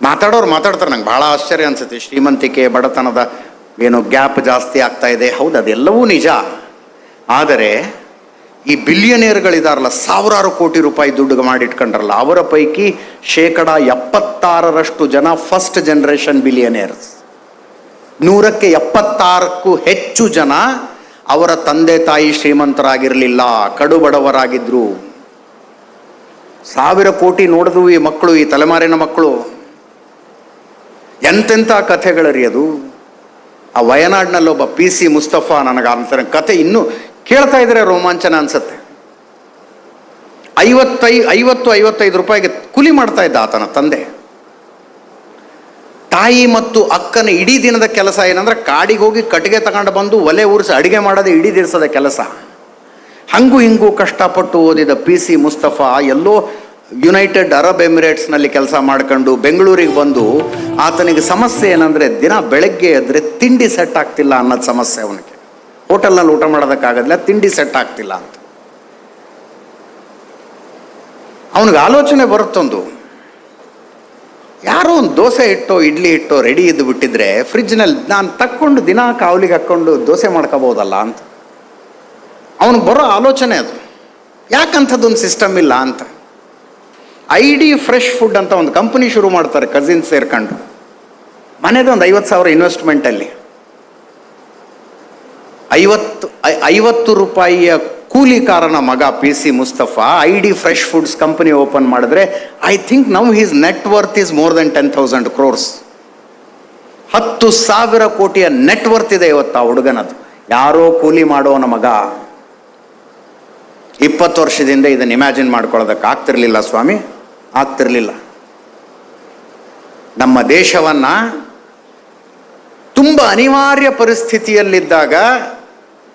ಮಾತಾಡ್ತಾರೆ, ನಂಗೆ ಭಾಳ ಆಶ್ಚರ್ಯ ಅನಿಸುತ್ತೆ. ಶ್ರೀಮಂತಿಕೆ ಬಡತನದ ಏನೋ ಗ್ಯಾಪ್ ಜಾಸ್ತಿ ಆಗ್ತಾ ಇದೆ. ಹೌದು, ಅದೆಲ್ಲವೂ ನಿಜ. ಆದರೆ ಈ ಬಿಲಿಯನೇರ್ಗಳಿದಾರಲ್ಲ, 1000 ಕೋಟಿ ರೂಪಾಯಿ ದುಡ್ಡು ಮಾಡಿಟ್ಕೊಂಡ್ರಲ್ಲ, ಅವರ ಪೈಕಿ 76% ಜನ ಫಸ್ಟ್ ಜನರೇಷನ್ ಬಿಲಿಯನೇರ್ಸ್. 100ಕ್ಕೆ 76ಕ್ಕೂ ಹೆಚ್ಚು ಜನ ಅವರ ತಂದೆ ತಾಯಿ ಶ್ರೀಮಂತರಾಗಿರಲಿಲ್ಲ, ಕಡುಬಡವರಾಗಿದ್ರು. 1000 ಕೋಟಿ ನೋಡಿದ್ವು ಈ ಮಕ್ಕಳು, ಈ ತಲೆಮಾರಿನ ಮಕ್ಕಳು. ಎಂತೆಂಥ ಕಥೆಗಳರಿ ಅದು. ಆ ವಯನಾಡ್ನಲ್ಲಿ ಒಬ್ಬ PC ಮುಸ್ತಫಾ, ನನಗೆ ಅಂತಾರೆ ಕತೆ ಇನ್ನೂ ಕೇಳ್ತಾ ಇದ್ರೆ ರೋಮಾಂಚನ ಅನ್ಸುತ್ತೆ. 50-55 ರೂಪಾಯಿಗೆ ಕೂಲಿ ಮಾಡ್ತಾ ಇದ್ದ ಆತನ ತಂದೆ. ತಾಯಿ ಮತ್ತು ಅಕ್ಕನ ಇಡೀ ದಿನದ ಕೆಲಸ ಏನಂದ್ರೆ ಕಾಡಿಗೆ ಹೋಗಿ ಕಟ್ಟಿಗೆ ತಗೊಂಡು ಬಂದು ಒಲೆ ಉರಿಸಿ ಅಡುಗೆ ಮಾಡೋದೇ ಇಡೀ ದಿವಸದ ಕೆಲಸ. ಹಂಗೂ ಹಿಂಗೂ ಕಷ್ಟಪಟ್ಟು ಓದಿದ PC ಮುಸ್ತಫಾ ಎಲ್ಲೋ ಯುನೈಟೆಡ್ ಅರಬ್ ಎಮಿರೇಟ್ಸ್ನಲ್ಲಿ ಕೆಲಸ ಮಾಡ್ಕೊಂಡು ಬೆಂಗಳೂರಿಗೆ ಬಂದು, ಆತನಿಗೆ ಸಮಸ್ಯೆ ಏನಂದರೆ ದಿನ ಬೆಳಗ್ಗೆ ಎದ್ರೆ ತಿಂಡಿ ಸೆಟ್ ಆಗ್ತಿಲ್ಲ ಅನ್ನೋದು ಸಮಸ್ಯೆ ಅವನಿಗೆ. ಹೋಟೆಲ್ನಲ್ಲಿ ಊಟ ಮಾಡೋದಕ್ಕಾಗದಿಲ್ಲ, ತಿಂಡಿ ಸೆಟ್ ಆಗ್ತಿಲ್ಲ ಅಂತ. ಅವನಿಗೆ ಆಲೋಚನೆ ಬರುತ್ತೊಂದು, ಯಾರೋ ಒಂದು ದೋಸೆ ಇಟ್ಟೋ ಇಡ್ಲಿ ಇಟ್ಟೋ ರೆಡಿ ಇದ್ದು ಬಿಟ್ಟಿದ್ರೆ ಫ್ರಿಜ್ನಲ್ಲಿ ನಾನು ತಕ್ಕೊಂಡು ದಿನ ಕಾವಲಿಗೆ ಹಾಕ್ಕೊಂಡು ದೋಸೆ ಮಾಡ್ಕೋಬೋದಲ್ಲ ಅಂತ ಅವನಿಗೆ ಬರೋ ಆಲೋಚನೆ ಅದು. ಯಾಕಂಥದ್ದೊಂದು ಸಿಸ್ಟಮ್ ಇಲ್ಲ ಅಂತ. ID ಫ್ರೆಶ್ ಫುಡ್ ಅಂತ ಒಂದು ಕಂಪನಿ ಶುರು ಮಾಡ್ತಾರೆ, ಕಸಿನ್ಸ್ ಸೇರ್ಕೊಂಡು. ಮನೆದೊಂದು 50,000 ಇನ್ವೆಸ್ಟ್ಮೆಂಟಲ್ಲಿ 50 ರೂಪಾಯಿಯ ಕೂಲಿಕಾರನ ಮಗ PC Mustafa ID fresh foods company open ಮಾಡಿದ್ರೆ I think now his net worth is more than 10,000 crores. 10,000 ಕೋಟಿಯ ನೆಟ್ ವರ್ತ್ ಇದೆ ಇವತ್ತು ಆ ಹುಡುಗನದು. ಯಾರೋ ಕೂಲಿ ಮಾಡೋನ ಮಗ. 20 ವರ್ಷದಿಂದ ಇದನ್ನು ಇಮ್ಯಾಜಿನ್ ಮಾಡ್ಕೊಳ್ಳೋದಕ್ಕೆ ಆಗ್ತಿರ್ಲಿಲ್ಲ ಸ್ವಾಮಿ, ಆಗ್ತಿರ್ಲಿಲ್ಲ. ನಮ್ಮ ದೇಶವನ್ನು ತುಂಬ ಅನಿವಾರ್ಯ ಪರಿಸ್ಥಿತಿಯಲ್ಲಿದ್ದಾಗ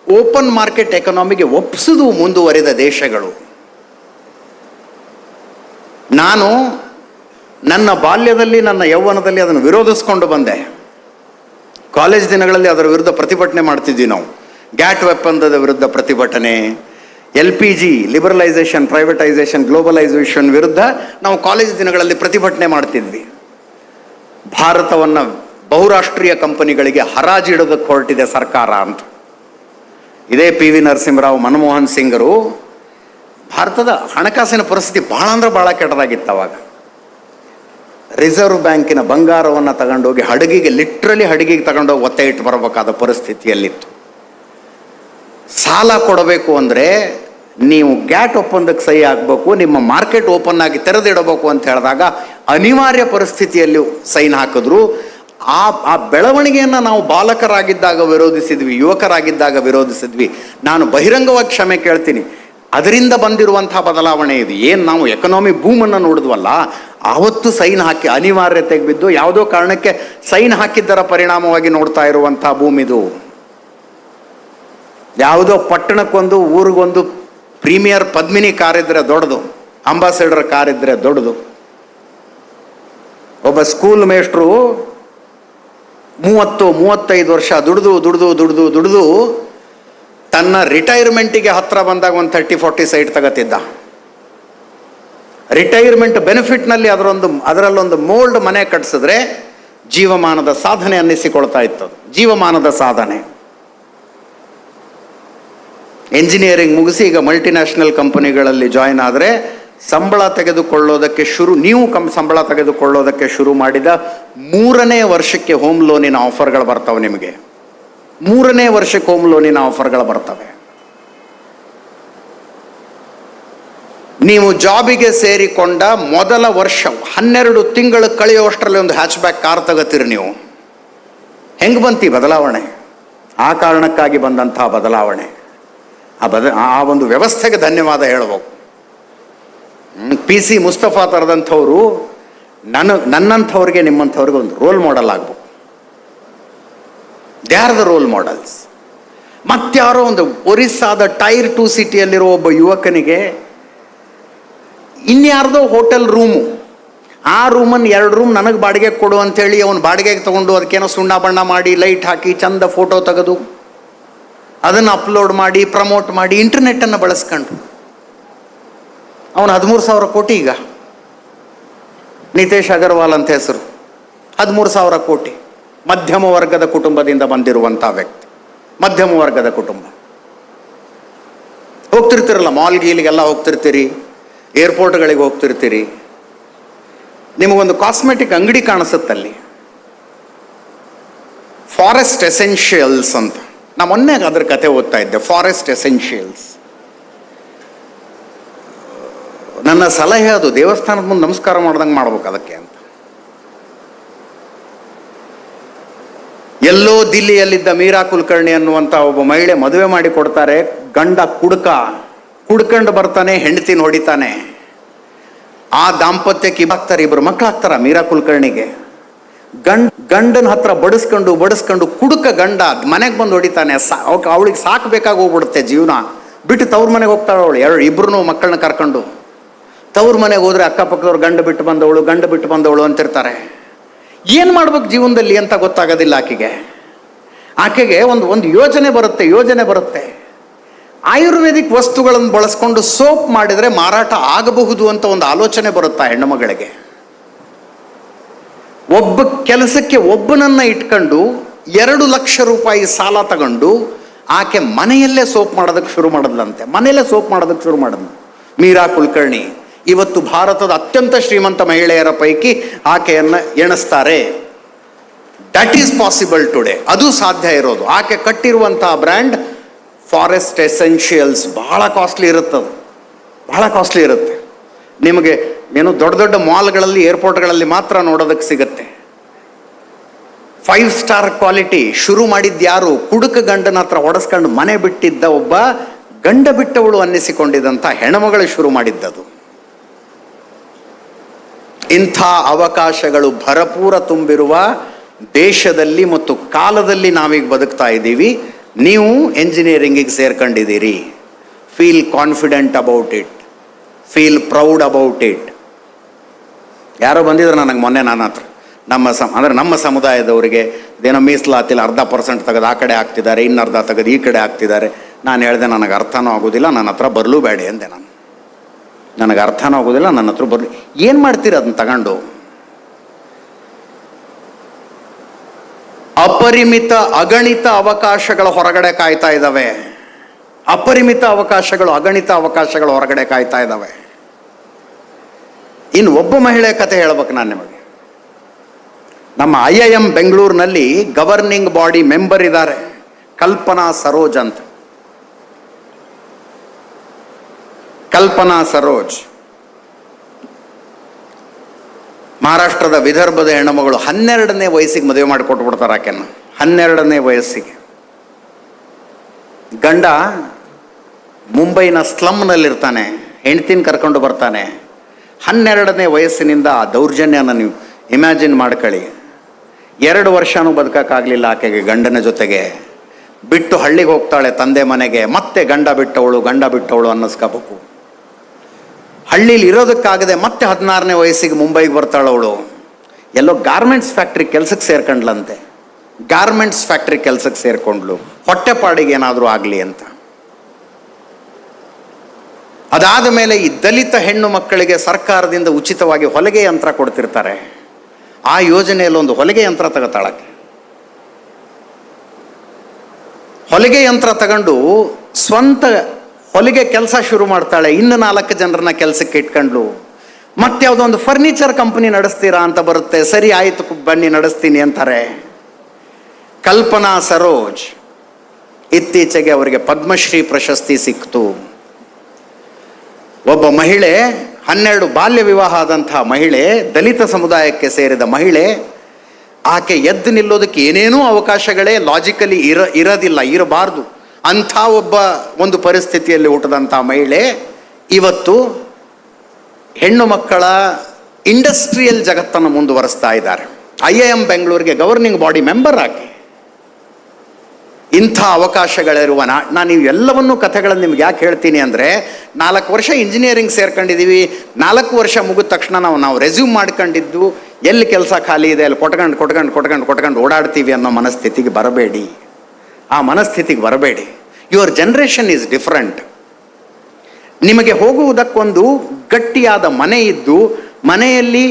ಓಪನ್ ಮಾರ್ಕೆಟ್ ಎಕಾನಮಿಗೆ ಒಪ್ಪಿಸುವುದು ಮುಂದುವರಿದ ದೇಶಗಳು. ನಾನು ನನ್ನ ಬಾಲ್ಯದಲ್ಲಿ, ನನ್ನ ಯೌವನದಲ್ಲಿ ಅದನ್ನು ವಿರೋಧಿಸ್ಕೊಂಡು ಬಂದೆ. ಕಾಲೇಜ್ ದಿನಗಳಲ್ಲಿ ಅದರ ವಿರುದ್ಧ ಪ್ರತಿಭಟನೆ ಮಾಡ್ತಿದ್ವಿ ನಾವು. ಗ್ಯಾಟ್ ಒಪ್ಪಂದದ ವಿರುದ್ಧ ಪ್ರತಿಭಟನೆ, LPG ಲಿಬರಲೈಸೇಷನ್, ಪ್ರೈವೇಟೈಸೇಷನ್, ಗ್ಲೋಬಲೈಸೇಷನ್ ವಿರುದ್ಧ ನಾವು ಕಾಲೇಜ್ ದಿನಗಳಲ್ಲಿ ಪ್ರತಿಭಟನೆ ಮಾಡ್ತಿದ್ವಿ. ಭಾರತವನ್ನು ಬಹುರಾಷ್ಟ್ರೀಯ ಕಂಪನಿಗಳಿಗೆ ಹರಾಜಿಡೋದಕ್ಕೆ ಹೊರಟಿದೆ ಸರ್ಕಾರ ಅಂತ. ಇದೇ PV ನರಸಿಂಹರಾವ್, ಮನಮೋಹನ್ ಸಿಂಗರು, ಭಾರತದ ಹಣಕಾಸಿನ ಪರಿಸ್ಥಿತಿ ಭಾಳ ಅಂದ್ರೆ ಭಾಳ ಕೆಟ್ಟದಾಗಿತ್ತು ಅವಾಗ. ರಿಸರ್ವ್ ಬ್ಯಾಂಕಿನ ಬಂಗಾರವನ್ನು ತಗೊಂಡೋಗಿ ಲಿಟ್ರಲಿ ಹಡಗಿಗೆ ತಗೊಂಡೋಗಿ ಒತ್ತೆ ಇಟ್ಟು ಬರಬೇಕಾದ ಪರಿಸ್ಥಿತಿಯಲ್ಲಿತ್ತು. ಸಾಲ ಕೊಡಬೇಕು ಅಂದರೆ ನೀವು ಗ್ಯಾಟ್ ಒಪ್ಪಂದಕ್ಕೆ ಸಹಿ ಆಗಬೇಕು, ನಿಮ್ಮ ಮಾರ್ಕೆಟ್ ಓಪನ್ ಆಗಿ ತೆರೆದಿಡಬೇಕು ಅಂತ ಹೇಳಿದಾಗ ಅನಿವಾರ್ಯ ಪರಿಸ್ಥಿತಿಯಲ್ಲಿ ಸೈನ್ ಹಾಕಿದ್ರು. ಆ ಬೆಳವಣಿಗೆಯನ್ನು ನಾವು ಬಾಲಕರಾಗಿದ್ದಾಗ ವಿರೋಧಿಸಿದ್ವಿ, ಯುವಕರಾಗಿದ್ದಾಗ ವಿರೋಧಿಸಿದ್ವಿ. ನಾನು ಬಹಿರಂಗವಾಗಿ ಕ್ಷಮೆ ಕೇಳ್ತೀನಿ. ಅದರಿಂದ ಬಂದಿರುವಂಥ ಬದಲಾವಣೆ ಇದು. ಏನು ನಾವು ಎಕನಾಮಿ ಬೂಮನ್ನು ನೋಡಿದ್ವಲ್ಲ, ಆವತ್ತು ಸೈನ್ ಹಾಕಿ ಅನಿವಾರ್ಯತೆಗೆ ಬಿದ್ದು ಯಾವುದೋ ಕಾರಣಕ್ಕೆ ಸೈನ್ ಹಾಕಿದ್ದರ ಪರಿಣಾಮವಾಗಿ ನೋಡ್ತಾ ಇರುವಂಥ ಭೂಮಿದು. ಯಾವುದೋ ಪಟ್ಟಣಕ್ಕೊಂದು, ಊರಿಗೊಂದು ಪ್ರೀಮಿಯರ್ ಪದ್ಮಿನಿ ಕಾರ್ ಇದ್ದರೆ ದೊಡ್ಡದು, ಅಂಬಾಸಿಡರ್ ಕಾರ್ ಇದ್ದರೆ ದೊಡ್ಡದು. ಒಬ್ಬ ಸ್ಕೂಲ್ ಮೇಸ್ಟ್ರು 30-35 ವರ್ಷ ದುಡಿದು ತನ್ನ ರಿಟೈರ್ಮೆಂಟಿಗೆ ಹತ್ತಿರ ಬಂದಾಗ ಒಂದು 30-40 ಸೈಟ್ ತಗತ್ತಿದ್ದ. ರಿಟೈರ್ಮೆಂಟ್ ಬೆನಿಫಿಟ್ನಲ್ಲಿ ಅದರಲ್ಲೊಂದು ಮೋಲ್ಡ್ ಮನೆ ಕಟ್ಟಿಸಿದ್ರೆ ಜೀವಮಾನದ ಸಾಧನೆ ಅನ್ನಿಸಿಕೊಳ್ತಾ ಇತ್ತು. ಜೀವಮಾನದ ಸಾಧನೆ. ಎಂಜಿನಿಯರಿಂಗ್ ಮುಗಿಸಿ ಈಗ ಮಲ್ಟಿನ್ಯಾಷನಲ್ ಕಂಪನಿಗಳಲ್ಲಿ ಜಾಯಿನ್ ಆದರೆ ಸಂಬಳ ತೆಗೆದುಕೊಳ್ಳೋದಕ್ಕೆ ಸಂಬಳ ತೆಗೆದುಕೊಳ್ಳೋದಕ್ಕೆ ಶುರು ಮಾಡಿದ 3ನೇ ವರ್ಷಕ್ಕೆ ಹೋಮ್ ಲೋನಿನ ಆಫರ್ಗಳು ಬರ್ತವೆ ನಿಮಗೆ. 3ನೇ ವರ್ಷಕ್ಕೆ ಹೋಮ್ ಲೋನಿನ ಆಫರ್ಗಳು ಬರ್ತವೆ. ನೀವು ಜಾಬಿಗೆ ಸೇರಿಕೊಂಡ ಮೊದಲ ವರ್ಷ 12 ತಿಂಗಳು ಕಳೆಯುವಷ್ಟರಲ್ಲಿ ಒಂದು ಹ್ಯಾಚ್ಬ್ಯಾಕ್ ಕಾರ್ ತಗೋತೀರಿ ನೀವು. ಹೆಂಗೆ ಬಂತು ಬದಲಾವಣೆ? ಆ ಕಾರಣಕ್ಕಾಗಿ ಬಂದಂಥ ಬದಲಾವಣೆ. ಆ ಒಂದು ವ್ಯವಸ್ಥೆಗೆ ಧನ್ಯವಾದ ಹೇಳಬೇಕು. PC ಮುಸ್ತಫಾ ಥರದಂಥವ್ರು ನನ್ನಂಥವ್ರಿಗೆ, ನಿಮ್ಮಂಥವ್ರಿಗೆ ಒಂದು ರೋಲ್ ಮಾಡೆಲ್ ಆಗಬೇಕು. They are the role models. ಮತ್ತಾರೋ ಒಂದು ಒರಿಸ್ಸಾದ ಟೈರ್ 2 ಸಿಟಿಯಲ್ಲಿರೋ ಒಬ್ಬ ಯುವಕನಿಗೆ ಇನ್ಯಾರ್ದೋ ಹೋಟೆಲ್ ರೂಮು, ಆ ರೂಮನ್ನು 2 ರೂಮ್ ನನಗೆ ಬಾಡಿಗೆ ಕೊಡು ಅಂಥೇಳಿ ಅವನು ಬಾಡಿಗೆಗೆ ತೊಗೊಂಡು ಅದಕ್ಕೇನೋ ಸುಣ್ಣ ಬಣ್ಣ ಮಾಡಿ ಲೈಟ್ ಹಾಕಿ ಚಂದ ಫೋಟೋ ತೆಗೆದು ಅದನ್ನು ಅಪ್ಲೋಡ್ ಮಾಡಿ ಪ್ರಮೋಟ್ ಮಾಡಿ ಇಂಟರ್ನೆಟ್ಟನ್ನು ಬಳಸ್ಕೊಂಡು ಅವನು 13,000 ಕೋಟಿ. ಈಗ ನಿತೇಶ್ ಅಗರ್ವಾಲ್ ಅಂತ ಹೆಸರು, 13,000 ಕೋಟಿ. ಮಧ್ಯಮ ವರ್ಗದ ಕುಟುಂಬದಿಂದ ಬಂದಿರುವಂಥ ವ್ಯಕ್ತಿ. ಮಧ್ಯಮ ವರ್ಗದ ಕುಟುಂಬ. ಹೋಗ್ತಿರ್ತೀರಲ್ಲ, ಮಾಲ್ ಗೀಲಿಗೆಲ್ಲ ಹೋಗ್ತಿರ್ತೀರಿ, ಏರ್ಪೋರ್ಟ್ಗಳಿಗೆ ಹೋಗ್ತಿರ್ತೀರಿ, ನಿಮಗೊಂದು ಕಾಸ್ಮೆಟಿಕ್ ಅಂಗಡಿ ಕಾಣಿಸುತ್ತಲ್ಲಿ, ಫಾರೆಸ್ಟ್ ಎಸೆನ್ಷಿಯಲ್ಸ್ ಅಂತ. ನಾ ಮೊನ್ನೆ ಅದ್ರ ಕತೆ ಓದ್ತಾ ಇದ್ದೆ, ಫಾರೆಸ್ಟ್ ಎಸೆನ್ಷಿಯಲ್ಸ್. ನನ್ನ ಸಲಹೆ ಅದು, ದೇವಸ್ಥಾನದ ಮುಂದೆ ನಮಸ್ಕಾರ ಮಾಡ್ದಂಗೆ ಮಾಡ್ಬೇಕು ಅದಕ್ಕೆ ಅಂತ. ಎಲ್ಲೋ ದಿಲ್ಲಿಯಲ್ಲಿದ್ದ ಮೀರಾ ಕುಲಕರ್ಣಿ ಅನ್ನುವಂಥ ಒಬ್ಬ ಮಹಿಳೆ ಮದುವೆ ಮಾಡಿ ಕೊಡ್ತಾರೆ. ಗಂಡ ಕುಡ್ಕೊಂಡು ಬರ್ತಾನೆ, ಹೆಂಡತಿನ ಹೊಡಿತಾನೆ. ಆ ದಾಂಪತ್ಯಕ್ಕೆ ಇಬ್ಬಾಗ್ತಾರೆ, 2 ಮಕ್ಕಳಾಗ್ತಾರ ಮೀರಾ ಕುಲಕರ್ಣಿಗೆ. ಗಂಡನ ಹತ್ರ ಬಡಿಸ್ಕೊಂಡು ಕುಡುಕ ಗಂಡ ಮನೆಗೆ ಬಂದು ಹೊಡಿತಾನೆ. ಅವಳಿಗೆ ಸಾಕಬೇಕಾಗಿ ಹೋಗ್ಬಿಡುತ್ತೆ ಜೀವನ. ಬಿಟ್ಟು ತವ್ರ ಮನೆಗೆ ಹೋಗ್ತಾಳೆ ಅವಳು. 2 ಮಕ್ಕಳನ್ನ ಕರ್ಕೊಂಡು ತವ್ರ ಮನೆಗೆ ಹೋದ್ರೆ ಅಕ್ಕಪಕ್ಕದವ್ರು ಗಂಡು ಬಿಟ್ಟು ಬಂದವಳು ಅಂತಿರ್ತಾರೆ. ಏನು ಮಾಡ್ಬೇಕು ಜೀವನದಲ್ಲಿ ಅಂತ ಗೊತ್ತಾಗೋದಿಲ್ಲ ಆಕೆಗೆ. ಒಂದು ಯೋಜನೆ ಬರುತ್ತೆ. ಆಯುರ್ವೇದಿಕ್ ವಸ್ತುಗಳನ್ನು ಬಳಸ್ಕೊಂಡು ಸೋಪ್ ಮಾಡಿದರೆ ಮಾರಾಟ ಆಗಬಹುದು ಅಂತ ಒಂದು ಆಲೋಚನೆ ಬರುತ್ತಾ ಹೆಣ್ಣು ಮಗಳಿಗೆ. ಒಬ್ಬ ಕೆಲಸಕ್ಕೆ ಒಬ್ಬನನ್ನು ಇಟ್ಕೊಂಡು 2 ಲಕ್ಷ ರೂಪಾಯಿ ಸಾಲ ತಗೊಂಡು ಆಕೆ ಮನೆಯಲ್ಲೇ ಸೋಪ್ ಮಾಡೋದಕ್ಕೆ ಶುರು ಮಾಡಿದ್ಲಂತೆ. ಮೀರಾ ಕುಲಕರ್ಣಿ ಇವತ್ತು ಭಾರತದ ಅತ್ಯಂತ ಶ್ರೀಮಂತ ಮಹಿಳೆಯರ ಪೈಕಿ ಆಕೆಯನ್ನು ಎಣಿಸ್ತಾರೆ. That is possible today. ಅದು ಸಾಧ್ಯ ಇರೋದು. ಆಕೆ ಕಟ್ಟಿರುವಂತಹ ಬ್ರ್ಯಾಂಡ್ ಫಾರೆಸ್ಟ್ ಎಸೆನ್ಷಿಯಲ್ಸ್ ಬಹಳ ಕಾಸ್ಟ್ಲಿ ಇರುತ್ತೆ. ನಿಮಗೆ ಏನು ದೊಡ್ಡ ಮಾಲ್ಗಳಲ್ಲಿ, ಏರ್ಪೋರ್ಟ್ಗಳಲ್ಲಿ ಮಾತ್ರ ನೋಡೋದಕ್ಕೆ ಸಿಗುತ್ತೆ. 5 ಸ್ಟಾರ್ ಕ್ವಾಲಿಟಿ. ಶುರು ಮಾಡಿದ್ಯಾರು? ಕುಡುಕ ಗಂಡನ ಹತ್ರ ಹೊಡೆಸ್ಕೊಂಡು ಮನೆ ಬಿಟ್ಟಿದ್ದ ಒಬ್ಬ ಗಂಡ ಬಿಟ್ಟವಳು ಅನ್ನಿಸಿಕೊಂಡಿದ್ದಂಥ ಹೆಣ್ಮಗಳು ಶುರು ಮಾಡಿದ್ದದು. ಇಂಥ ಅವಕಾಶಗಳು ಭರಪೂರ ತುಂಬಿರುವ ದೇಶದಲ್ಲಿ ಮತ್ತು ಕಾಲದಲ್ಲಿ ನಾವೀಗ ಬದುಕ್ತಾ ಇದ್ದೀವಿ. ನೀವು ಎಂಜಿನಿಯರಿಂಗಿಗೆ ಸೇರ್ಕೊಂಡಿದ್ದೀರಿ. Feel confident about it, feel proud about it. ಯಾರೋ ಬಂದಿದ್ರು ನನಗೆ ಮೊನ್ನೆ ನನ್ನ ಹತ್ರ, ನಮ್ಮ ಸಮುದಾಯದವರಿಗೆ ಇದೇನೋ ಮೀಸಲಾತಿಲ್ಲ 0.5% ತೆಗೆದು ಆ ಕಡೆ ಹಾಕ್ತಿದ್ದಾರೆ, ಇನ್ನರ್ಧ ತೆಗೆದು ಈ ಕಡೆ ಹಾಕ್ತಿದ್ದಾರೆ. ನಾನು ಹೇಳಿದೆ ನನಗೆ ಅರ್ಥನೂ ಆಗೋದಿಲ್ಲ, ನನ್ನ ಹತ್ರ ಬರಲೂ ಬೇಡ ಅಂದೆ. ನನಗೆ ಅರ್ಥನೂ ಆಗೋದಿಲ್ಲ, ನನ್ನ ಹತ್ರ ಬರಲಿ. ಏನು ಮಾಡ್ತೀರ ಅದನ್ನ ತಗೊಂಡು? ಅಪರಿಮಿತ ಅಗಣಿತ ಅವಕಾಶಗಳ ಹೊರಗಡೆ ಕಾಯ್ತಾ ಇದ್ದಾವೆ. ಅಪರಿಮಿತ ಅವಕಾಶಗಳು, ಅಗಣಿತ ಅವಕಾಶಗಳು ಹೊರಗಡೆ ಕಾಯ್ತಾ ಇದ್ದಾವೆ. ಇನ್ನು ಒಬ್ಬ ಮಹಿಳೆ ಕತೆ ಹೇಳ್ಬೇಕು ನಾನು ನಿಮಗೆ. ನಮ್ಮ IIM ಬೆಂಗಳೂರಿನಲ್ಲಿ ಗವರ್ನಿಂಗ್ ಬಾಡಿ ಮೆಂಬರ್ ಇದ್ದಾರೆ, ಕಲ್ಪನಾ ಸರೋಜ್ ಅಂತ. ಕಲ್ಪನಾ ಸರೋಜ್ ಮಹಾರಾಷ್ಟ್ರದ ವಿದರ್ಭದ ಹೆಣ್ಣುಮಗಳು. 12ನೇ ವಯಸ್ಸಿಗೆ ಮದುವೆ ಮಾಡಿಕೊಟ್ಬಿಡ್ತಾರೆ ಆಕೆನ. 12ನೇ ವಯಸ್ಸಿಗೆ. ಗಂಡ ಮುಂಬೈನ ಸ್ಲಮ್ನಲ್ಲಿರ್ತಾನೆ, ಹೆಂಡ್ತಿನ ಕರ್ಕೊಂಡು ಬರ್ತಾನೆ. 12ನೇ ವಯಸ್ಸಿನಿಂದ ಆ ದೌರ್ಜನ್ಯನ ನೀವು ಇಮ್ಯಾಜಿನ್ ಮಾಡ್ಕೊಳ್ಳಿ. 2 ವರ್ಷನೂ ಬದುಕಕ್ಕಾಗಲಿಲ್ಲ ಆಕೆಗೆ ಗಂಡನ ಜೊತೆಗೆ. ಬಿಟ್ಟು ಹಳ್ಳಿಗೆ ಹೋಗ್ತಾಳೆ ತಂದೆ ಮನೆಗೆ. ಮತ್ತೆ ಗಂಡ ಬಿಟ್ಟವಳು ಅನ್ನಿಸ್ಕೋಬೇಕು. ಹಳ್ಳಿಲಿ ಇರೋದಕ್ಕಾಗದೆ ಮತ್ತೆ 16ನೇ ವಯಸ್ಸಿಗೆ ಮುಂಬೈಗೆ ಬರ್ತಾಳವಳು. ಎಲ್ಲೋ ಗಾರ್ಮೆಂಟ್ಸ್ ಫ್ಯಾಕ್ಟ್ರಿ ಕೆಲಸಕ್ಕೆ ಸೇರ್ಕೊಂಡ್ಲಂತೆ. ಗಾರ್ಮೆಂಟ್ಸ್ ಫ್ಯಾಕ್ಟ್ರಿ ಕೆಲಸಕ್ಕೆ ಸೇರ್ಕೊಂಡ್ಲು, ಹೊಟ್ಟೆಪಾಡಿಗೆ ಏನಾದರೂ ಆಗಲಿ ಅಂತ. ಅದಾದ ಮೇಲೆ ಈ ದಲಿತ ಹೆಣ್ಣು ಮಕ್ಕಳಿಗೆ ಸರ್ಕಾರದಿಂದ ಉಚಿತವಾಗಿ ಹೊಲಿಗೆ ಯಂತ್ರ ಕೊಡ್ತಿರ್ತಾರೆ. ಆ ಯೋಜನೆಯಲ್ಲಿ ಒಂದು ಹೊಲಿಗೆ ಯಂತ್ರ ತಗೋತಾಳಕ್ಕೆ. ಹೊಲಿಗೆ ಯಂತ್ರ ತಗೊಂಡು ಸ್ವಂತ ಹೊಲಿಗೆ ಕೆಲಸ ಶುರು ಮಾಡ್ತಾಳೆ. ಇನ್ನು 4 ಜನರನ್ನ ಕೆಲಸಕ್ಕೆ ಇಟ್ಕೊಂಡ್ಲು. ಮತ್ತೆ ಯಾವುದೋ ಒಂದು ಫರ್ನಿಚರ್ ಕಂಪನಿ ನಡೆಸ್ತೀರಾ ಅಂತ ಬರುತ್ತೆ. ಸರಿ ಆಯಿತು ಬನ್ನಿ ನಡೆಸ್ತೀನಿ ಅಂತಾರೆ. ಕಲ್ಪನಾ ಸರೋಜ್ ಇತ್ತೀಚೆಗೆ ಅವರಿಗೆ ಪದ್ಮಶ್ರೀ ಪ್ರಶಸ್ತಿ ಸಿಕ್ತು. ಒಬ್ಬ ಮಹಿಳೆ, 12 ಬಾಲ್ಯ ವಿವಾಹ ಆದಂತಹ ಮಹಿಳೆ, ದಲಿತ ಸಮುದಾಯಕ್ಕೆ ಸೇರಿದ ಮಹಿಳೆ. ಆಕೆ ಎದ್ದು ನಿಲ್ಲೋದಕ್ಕೆ ಏನೇನೂ ಅವಕಾಶಗಳೇ ಲಾಜಿಕಲಿ ಇರಬಾರ್ದು. ಅಂಥ ಒಂದು ಪರಿಸ್ಥಿತಿಯಲ್ಲಿ ಹುಟ್ಟಿದಂಥ ಮಹಿಳೆ ಇವತ್ತು ಹೆಣ್ಣು ಮಕ್ಕಳ ಇಂಡಸ್ಟ್ರಿಯಲ್ ಜಗತ್ತನ್ನು ಮುಂದುವರಿಸ್ತಾ ಇದ್ದಾರೆ. IIM ಬೆಂಗಳೂರಿಗೆ ಗವರ್ನಿಂಗ್ ಬಾಡಿ ಮೆಂಬರ್ ಆಗಿ. ಇಂಥ ಅವಕಾಶಗಳಿರುವ ನಾನು ಇವೆಲ್ಲವನ್ನೂ ಕಥೆಗಳನ್ನು ನಿಮ್ಗೆ ಯಾಕೆ ಹೇಳ್ತೀನಿ ಅಂದರೆ, 4 ವರ್ಷ ಇಂಜಿನಿಯರಿಂಗ್ ಸೇರ್ಕೊಂಡಿದ್ದೀವಿ. 4 ವರ್ಷ ಮುಗಿದ ತಕ್ಷಣ ನಾವು ರೆಸ್ಯೂಮ್ ಮಾಡ್ಕೊಂಡಿದ್ದು ಎಲ್ಲಿ ಕೆಲಸ ಖಾಲಿ ಇದೆ ಅಲ್ಲಿ ಕೊಟ್ಕೊಂಡು ಓಡಾಡ್ತೀವಿ ಅನ್ನೋ ಮನಸ್ಥಿತಿಗೆ ಬರಬೇಡಿ. ಆ ಮನಸ್ಥಿತಿಗೆ ಬರಬೇಡಿ. Your generation is different. ನಿಮಗೆ ಹೋಗುವುದಕ್ಕೊಂದು ಗಟ್ಟಿಯಾದ ಮನೆ ಇದ್ದು, ಮನೆಯಲ್ಲಿ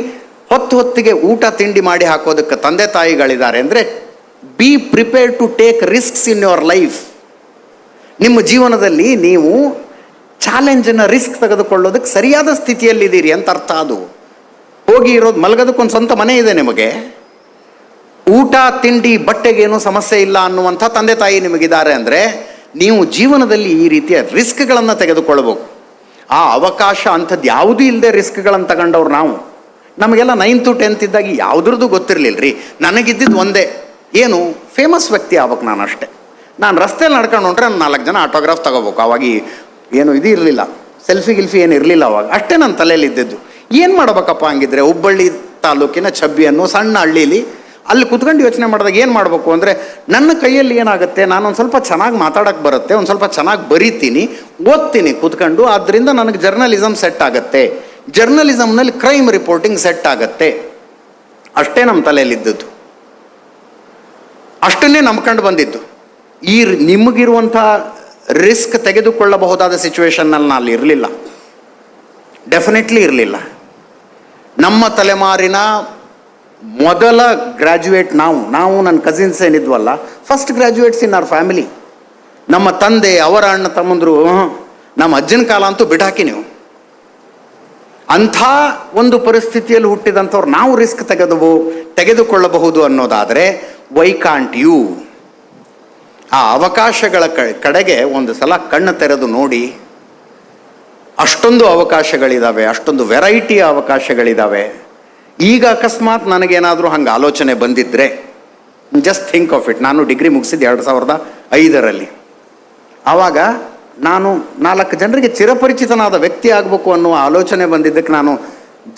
ಹೊತ್ತಿಗೆ ಊಟ ತಿಂಡಿ ಮಾಡಿ ಹಾಕೋದಕ್ಕೆ ತಂದೆ ತಾಯಿಗಳಿದ್ದಾರೆ ಅಂದರೆ, be prepared to take risks in your life. ನಿಮ್ಮ ಜೀವನದಲ್ಲಿ ನೀವು ಚಾಲೆಂಜನ್ನು ರಿಸ್ಕ್ ತೆಗೆದುಕೊಳ್ಳೋದಕ್ಕೆ ಸರಿಯಾದ ಸ್ಥಿತಿಯಲ್ಲಿದ್ದೀರಿ ಅಂತ ಅರ್ಥ. ಅದು ಹೋಗಿ ಮಲಗೋದಕ್ಕೊಂದು ಸ್ವಂತ ಮನೆ ಇದೆ ನಿಮಗೆ, ಊಟ ತಿಂಡಿ ಬಟ್ಟೆಗೇನು ಸಮಸ್ಯೆ ಇಲ್ಲ ಅನ್ನುವಂಥ ತಂದೆ ತಾಯಿ ನಿಮಗಿದ್ದಾರೆ ಅಂದರೆ, ನೀವು ಜೀವನದಲ್ಲಿ ಈ ರೀತಿಯ ರಿಸ್ಕ್ಗಳನ್ನು ತೆಗೆದುಕೊಳ್ಬೇಕು. ಆ ಅವಕಾಶ ಅಂಥದ್ದು ಯಾವುದೂ ಇಲ್ಲದೆ ರಿಸ್ಕ್ಗಳನ್ನು ತಗೊಂಡವ್ರು ನಾವು. ನಮಗೆಲ್ಲ 9th to 10th ಇದ್ದಾಗ ಯಾವುದ್ರದ್ದು ಗೊತ್ತಿರಲಿಲ್ಲ ರೀ. ನನಗಿದ್ದಿದ್ದು ಒಂದೇ, ಏನು ಫೇಮಸ್ ವ್ಯಕ್ತಿ ಆಗ್ಬೇಕು ನಾನು ಅಷ್ಟೇ. ನಾನು ರಸ್ತೆಯಲ್ಲಿ ನಡ್ಕೊಂಡು ಹೊಂಟ್ರೆ 4 ಜನ ಆಟೋಗ್ರಾಫ್ ತಗೋಬೇಕು. ಅವಾಗ ಏನು ಇದು ಇರಲಿಲ್ಲ, ಸೆಲ್ಫಿ ಏನು ಇರಲಿಲ್ಲ ಅವಾಗ. ಅಷ್ಟೇ ನನ್ನ ತಲೆಯಲ್ಲಿ ಇದ್ದಿದ್ದು. ಏನು ಮಾಡ್ಬೇಕಪ್ಪ ಹಂಗಿದ್ರೆ, ಹುಬ್ಬಳ್ಳಿ ತಾಲೂಕಿನ ಛಬ್ಬಿ ಅನ್ನೋ ಸಣ್ಣ ಹಳ್ಳೀಲಿ ಅಲ್ಲಿ ಕುತ್ಕೊಂಡು ಯೋಚನೆ ಮಾಡಿದಾಗ ಏನು ಮಾಡಬೇಕು ಅಂದರೆ, ನನ್ನ ಕೈಯಲ್ಲಿ ಏನಾಗುತ್ತೆ, ನಾನೊಂದು ಸ್ವಲ್ಪ ಚೆನ್ನಾಗಿ ಮಾತಾಡೋಕ್ಕೆ ಬರುತ್ತೆ, ಒಂದು ಸ್ವಲ್ಪ ಚೆನ್ನಾಗಿ ಬರೀತೀನಿ, ಓದ್ತೀನಿ ಕೂತ್ಕೊಂಡು. ಆದ್ದರಿಂದ ನನಗೆ ಜರ್ನಲಿಸಮ್ ಸೆಟ್ ಆಗುತ್ತೆ, ಜರ್ನಲಿಸಮ್ನಲ್ಲಿ ಕ್ರೈಮ್ ರಿಪೋರ್ಟಿಂಗ್ ಸೆಟ್ ಆಗುತ್ತೆ. ಅಷ್ಟೇ ನಮ್ಮ ತಲೆಯಲ್ಲಿದ್ದದ್ದು, ಅಷ್ಟನ್ನೇ ನಂಬ್ಕೊಂಡು ಬಂದಿದ್ದು. ನಿಮಗಿರುವಂಥ ರಿಸ್ಕ್ ತೆಗೆದುಕೊಳ್ಳಬಹುದಾದ ಸಿಚುವೇಶನ್ನಲ್ಲಿ ನಾನು ಇರಲಿಲ್ಲ, ಡೆಫಿನೆಟ್ಲಿ ಇರಲಿಲ್ಲ. ನಮ್ಮ ತಲೆಮಾರಿನ ಮೊದಲ ಗ್ರ್ಯಾಜುಯೇಟ್ ನಾವು ನನ್ನ ಕಸಿನ್ಸ್ ಏನಿದ್ವಲ್ಲ, first graduates in our family. ನಮ್ಮ ತಂದೆ, ಅವರ ಅಣ್ಣ ತಮ್ಮಂದರು, ನಮ್ಮ ಅಜ್ಜನ ಕಾಲ ಅಂತೂ ಬಿಡಾಕಿ ನೀವು. ಅಂಥ ಒಂದು ಪರಿಸ್ಥಿತಿಯಲ್ಲಿ ಹುಟ್ಟಿದಂಥವ್ರು ನಾವು ರಿಸ್ಕ್ ತೆಗೆದುಕೊಳ್ಳಬಹುದು ಅನ್ನೋದಾದರೆ, ವೈ ಕಾಂಟ್ ಯು? ಆ ಅವಕಾಶಗಳ ಕಡೆಗೆ ಒಂದು ಸಲ ಕಣ್ಣು ತೆರೆದು ನೋಡಿ. ಅಷ್ಟೊಂದು ಅವಕಾಶಗಳಿದ್ದಾವೆ, ಅಷ್ಟೊಂದು ವೆರೈಟಿಯ ಅವಕಾಶಗಳಿದ್ದಾವೆ. ಈಗ ಅಕಸ್ಮಾತ್ ನನಗೇನಾದರೂ ಹಂಗೆ ಆಲೋಚನೆ ಬಂದಿದ್ದರೆ, ಜಸ್ಟ್ ಥಿಂಕ್ ಆಫ್ ಇಟ್. ನಾನು ಡಿಗ್ರಿ ಮುಗಿಸಿದ್ದು 2005ರಲ್ಲಿ. ಆವಾಗ ನಾನು 4 ಜನರಿಗೆ ಚಿರಪರಿಚಿತನಾದ ವ್ಯಕ್ತಿ ಆಗಬೇಕು ಅನ್ನುವ ಆಲೋಚನೆ ಬಂದಿದ್ದಕ್ಕೆ ನಾನು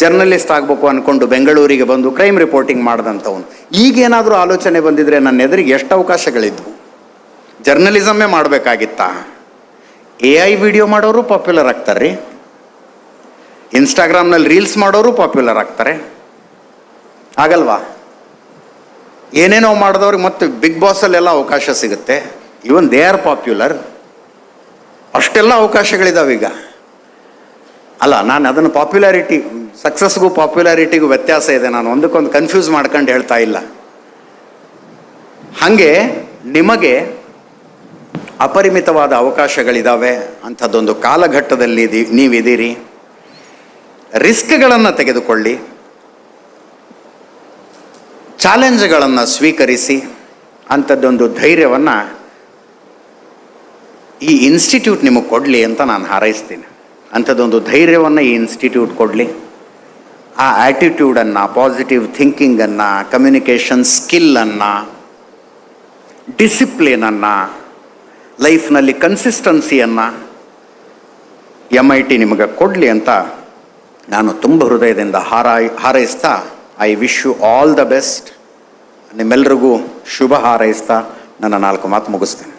ಜರ್ನಲಿಸ್ಟ್ ಆಗಬೇಕು ಅಂದ್ಕೊಂಡು ಬೆಂಗಳೂರಿಗೆ ಬಂದು ಕ್ರೈಮ್ ರಿಪೋರ್ಟಿಂಗ್ ಮಾಡಿದಂಥವನು ಈಗೇನಾದರೂ ಆಲೋಚನೆ ಬಂದಿದ್ರೆ ನನ್ನ ಎದುರಿಗೆ ಎಷ್ಟು ಅವಕಾಶಗಳಿದ್ವು. ಜರ್ನಲಿಸಮ್ಮೇ ಮಾಡಬೇಕಾಗಿತ್ತಾ? AI ವಿಡಿಯೋ ಮಾಡೋರು ಪಾಪ್ಯುಲರ್ ಆಗ್ತಾರೆ ರೀ, ಇನ್ಸ್ಟಾಗ್ರಾಮ್ನಲ್ಲಿ ರೀಲ್ಸ್ ಮಾಡೋರು ಪಾಪ್ಯುಲರ್ ಆಗ್ತಾರೆ, ಆಗಲ್ವಾ? ಏನೇನೋ ಮಾಡಿದವ್ರಿಗೆ ಮತ್ತು ಬಿಗ್ ಬಾಸಲ್ಲೆಲ್ಲ ಅವಕಾಶ ಸಿಗುತ್ತೆ. Even they are popular. ಅಷ್ಟೆಲ್ಲ ಅವಕಾಶಗಳಿದಾವೀಗ. ಅಲ್ಲ, ನಾನು ಅದನ್ನು ಪಾಪ್ಯುಲಾರಿಟಿ, ಸಕ್ಸಸ್ಗೂ ಪಾಪ್ಯುಲಾರಿಟಿಗೂ ವ್ಯತ್ಯಾಸ ಇದೆ. ನಾನು ಒಂದಕ್ಕೊಂದು ಕನ್ಫ್ಯೂಸ್ ಮಾಡ್ಕೊಂಡು ಹೇಳ್ತಾ ಇಲ್ಲ. ಹಾಗೆ ನಿಮಗೆ ಅಪರಿಮಿತವಾದ ಅವಕಾಶಗಳಿದ್ದಾವೆ. ಅಂಥದ್ದೊಂದು ಕಾಲಘಟ್ಟದಲ್ಲಿ ನೀವಿದ್ದೀರಿ. ರಿಸ್ಕ್ಗಳನ್ನು ತೆಗೆದುಕೊಳ್ಳಿ, ಚಾಲೆಂಜ್ಗಳನ್ನು ಸ್ವೀಕರಿಸಿ. ಅಂಥದ್ದೊಂದು ಧೈರ್ಯವನ್ನು ಈ ಇನ್ಸ್ಟಿಟ್ಯೂಟ್ ನಿಮಗೆ ಕೊಡಲಿ ಅಂತ ನಾನು ಹಾರೈಸ್ತೀನಿ. ಅಂಥದ್ದೊಂದು ಧೈರ್ಯವನ್ನು ಈ ಇನ್ಸ್ಟಿಟ್ಯೂಟ್ ಕೊಡಲಿ. ಆ ಆ್ಯಟಿಟ್ಯೂಡನ್ನು, ಪಾಸಿಟಿವ್ ಥಿಂಕಿಂಗನ್ನು, ಕಮ್ಯುನಿಕೇಷನ್ ಸ್ಕಿಲ್ಲನ್ನು, ಡಿಸಿಪ್ಲಿನನ್ನು, ಲೈಫ್ನಲ್ಲಿ ಕನ್ಸಿಸ್ಟೆನ್ಸಿಯನ್ನು MIT ನಿಮಗೆ ಕೊಡಲಿ ಅಂತ ನಾನು ತುಂಬ ಹೃದಯದಿಂದ ಹಾರೈಸ್ತಾ, I wish you all the best. ನಿಮ್ಮೆಲ್ಲರಿಗೂ ಶುಭ ಹಾರೈಸ್ತಾ ನನ್ನ 4 ಮಾತು ಮುಗಿಸ್ತೇನೆ.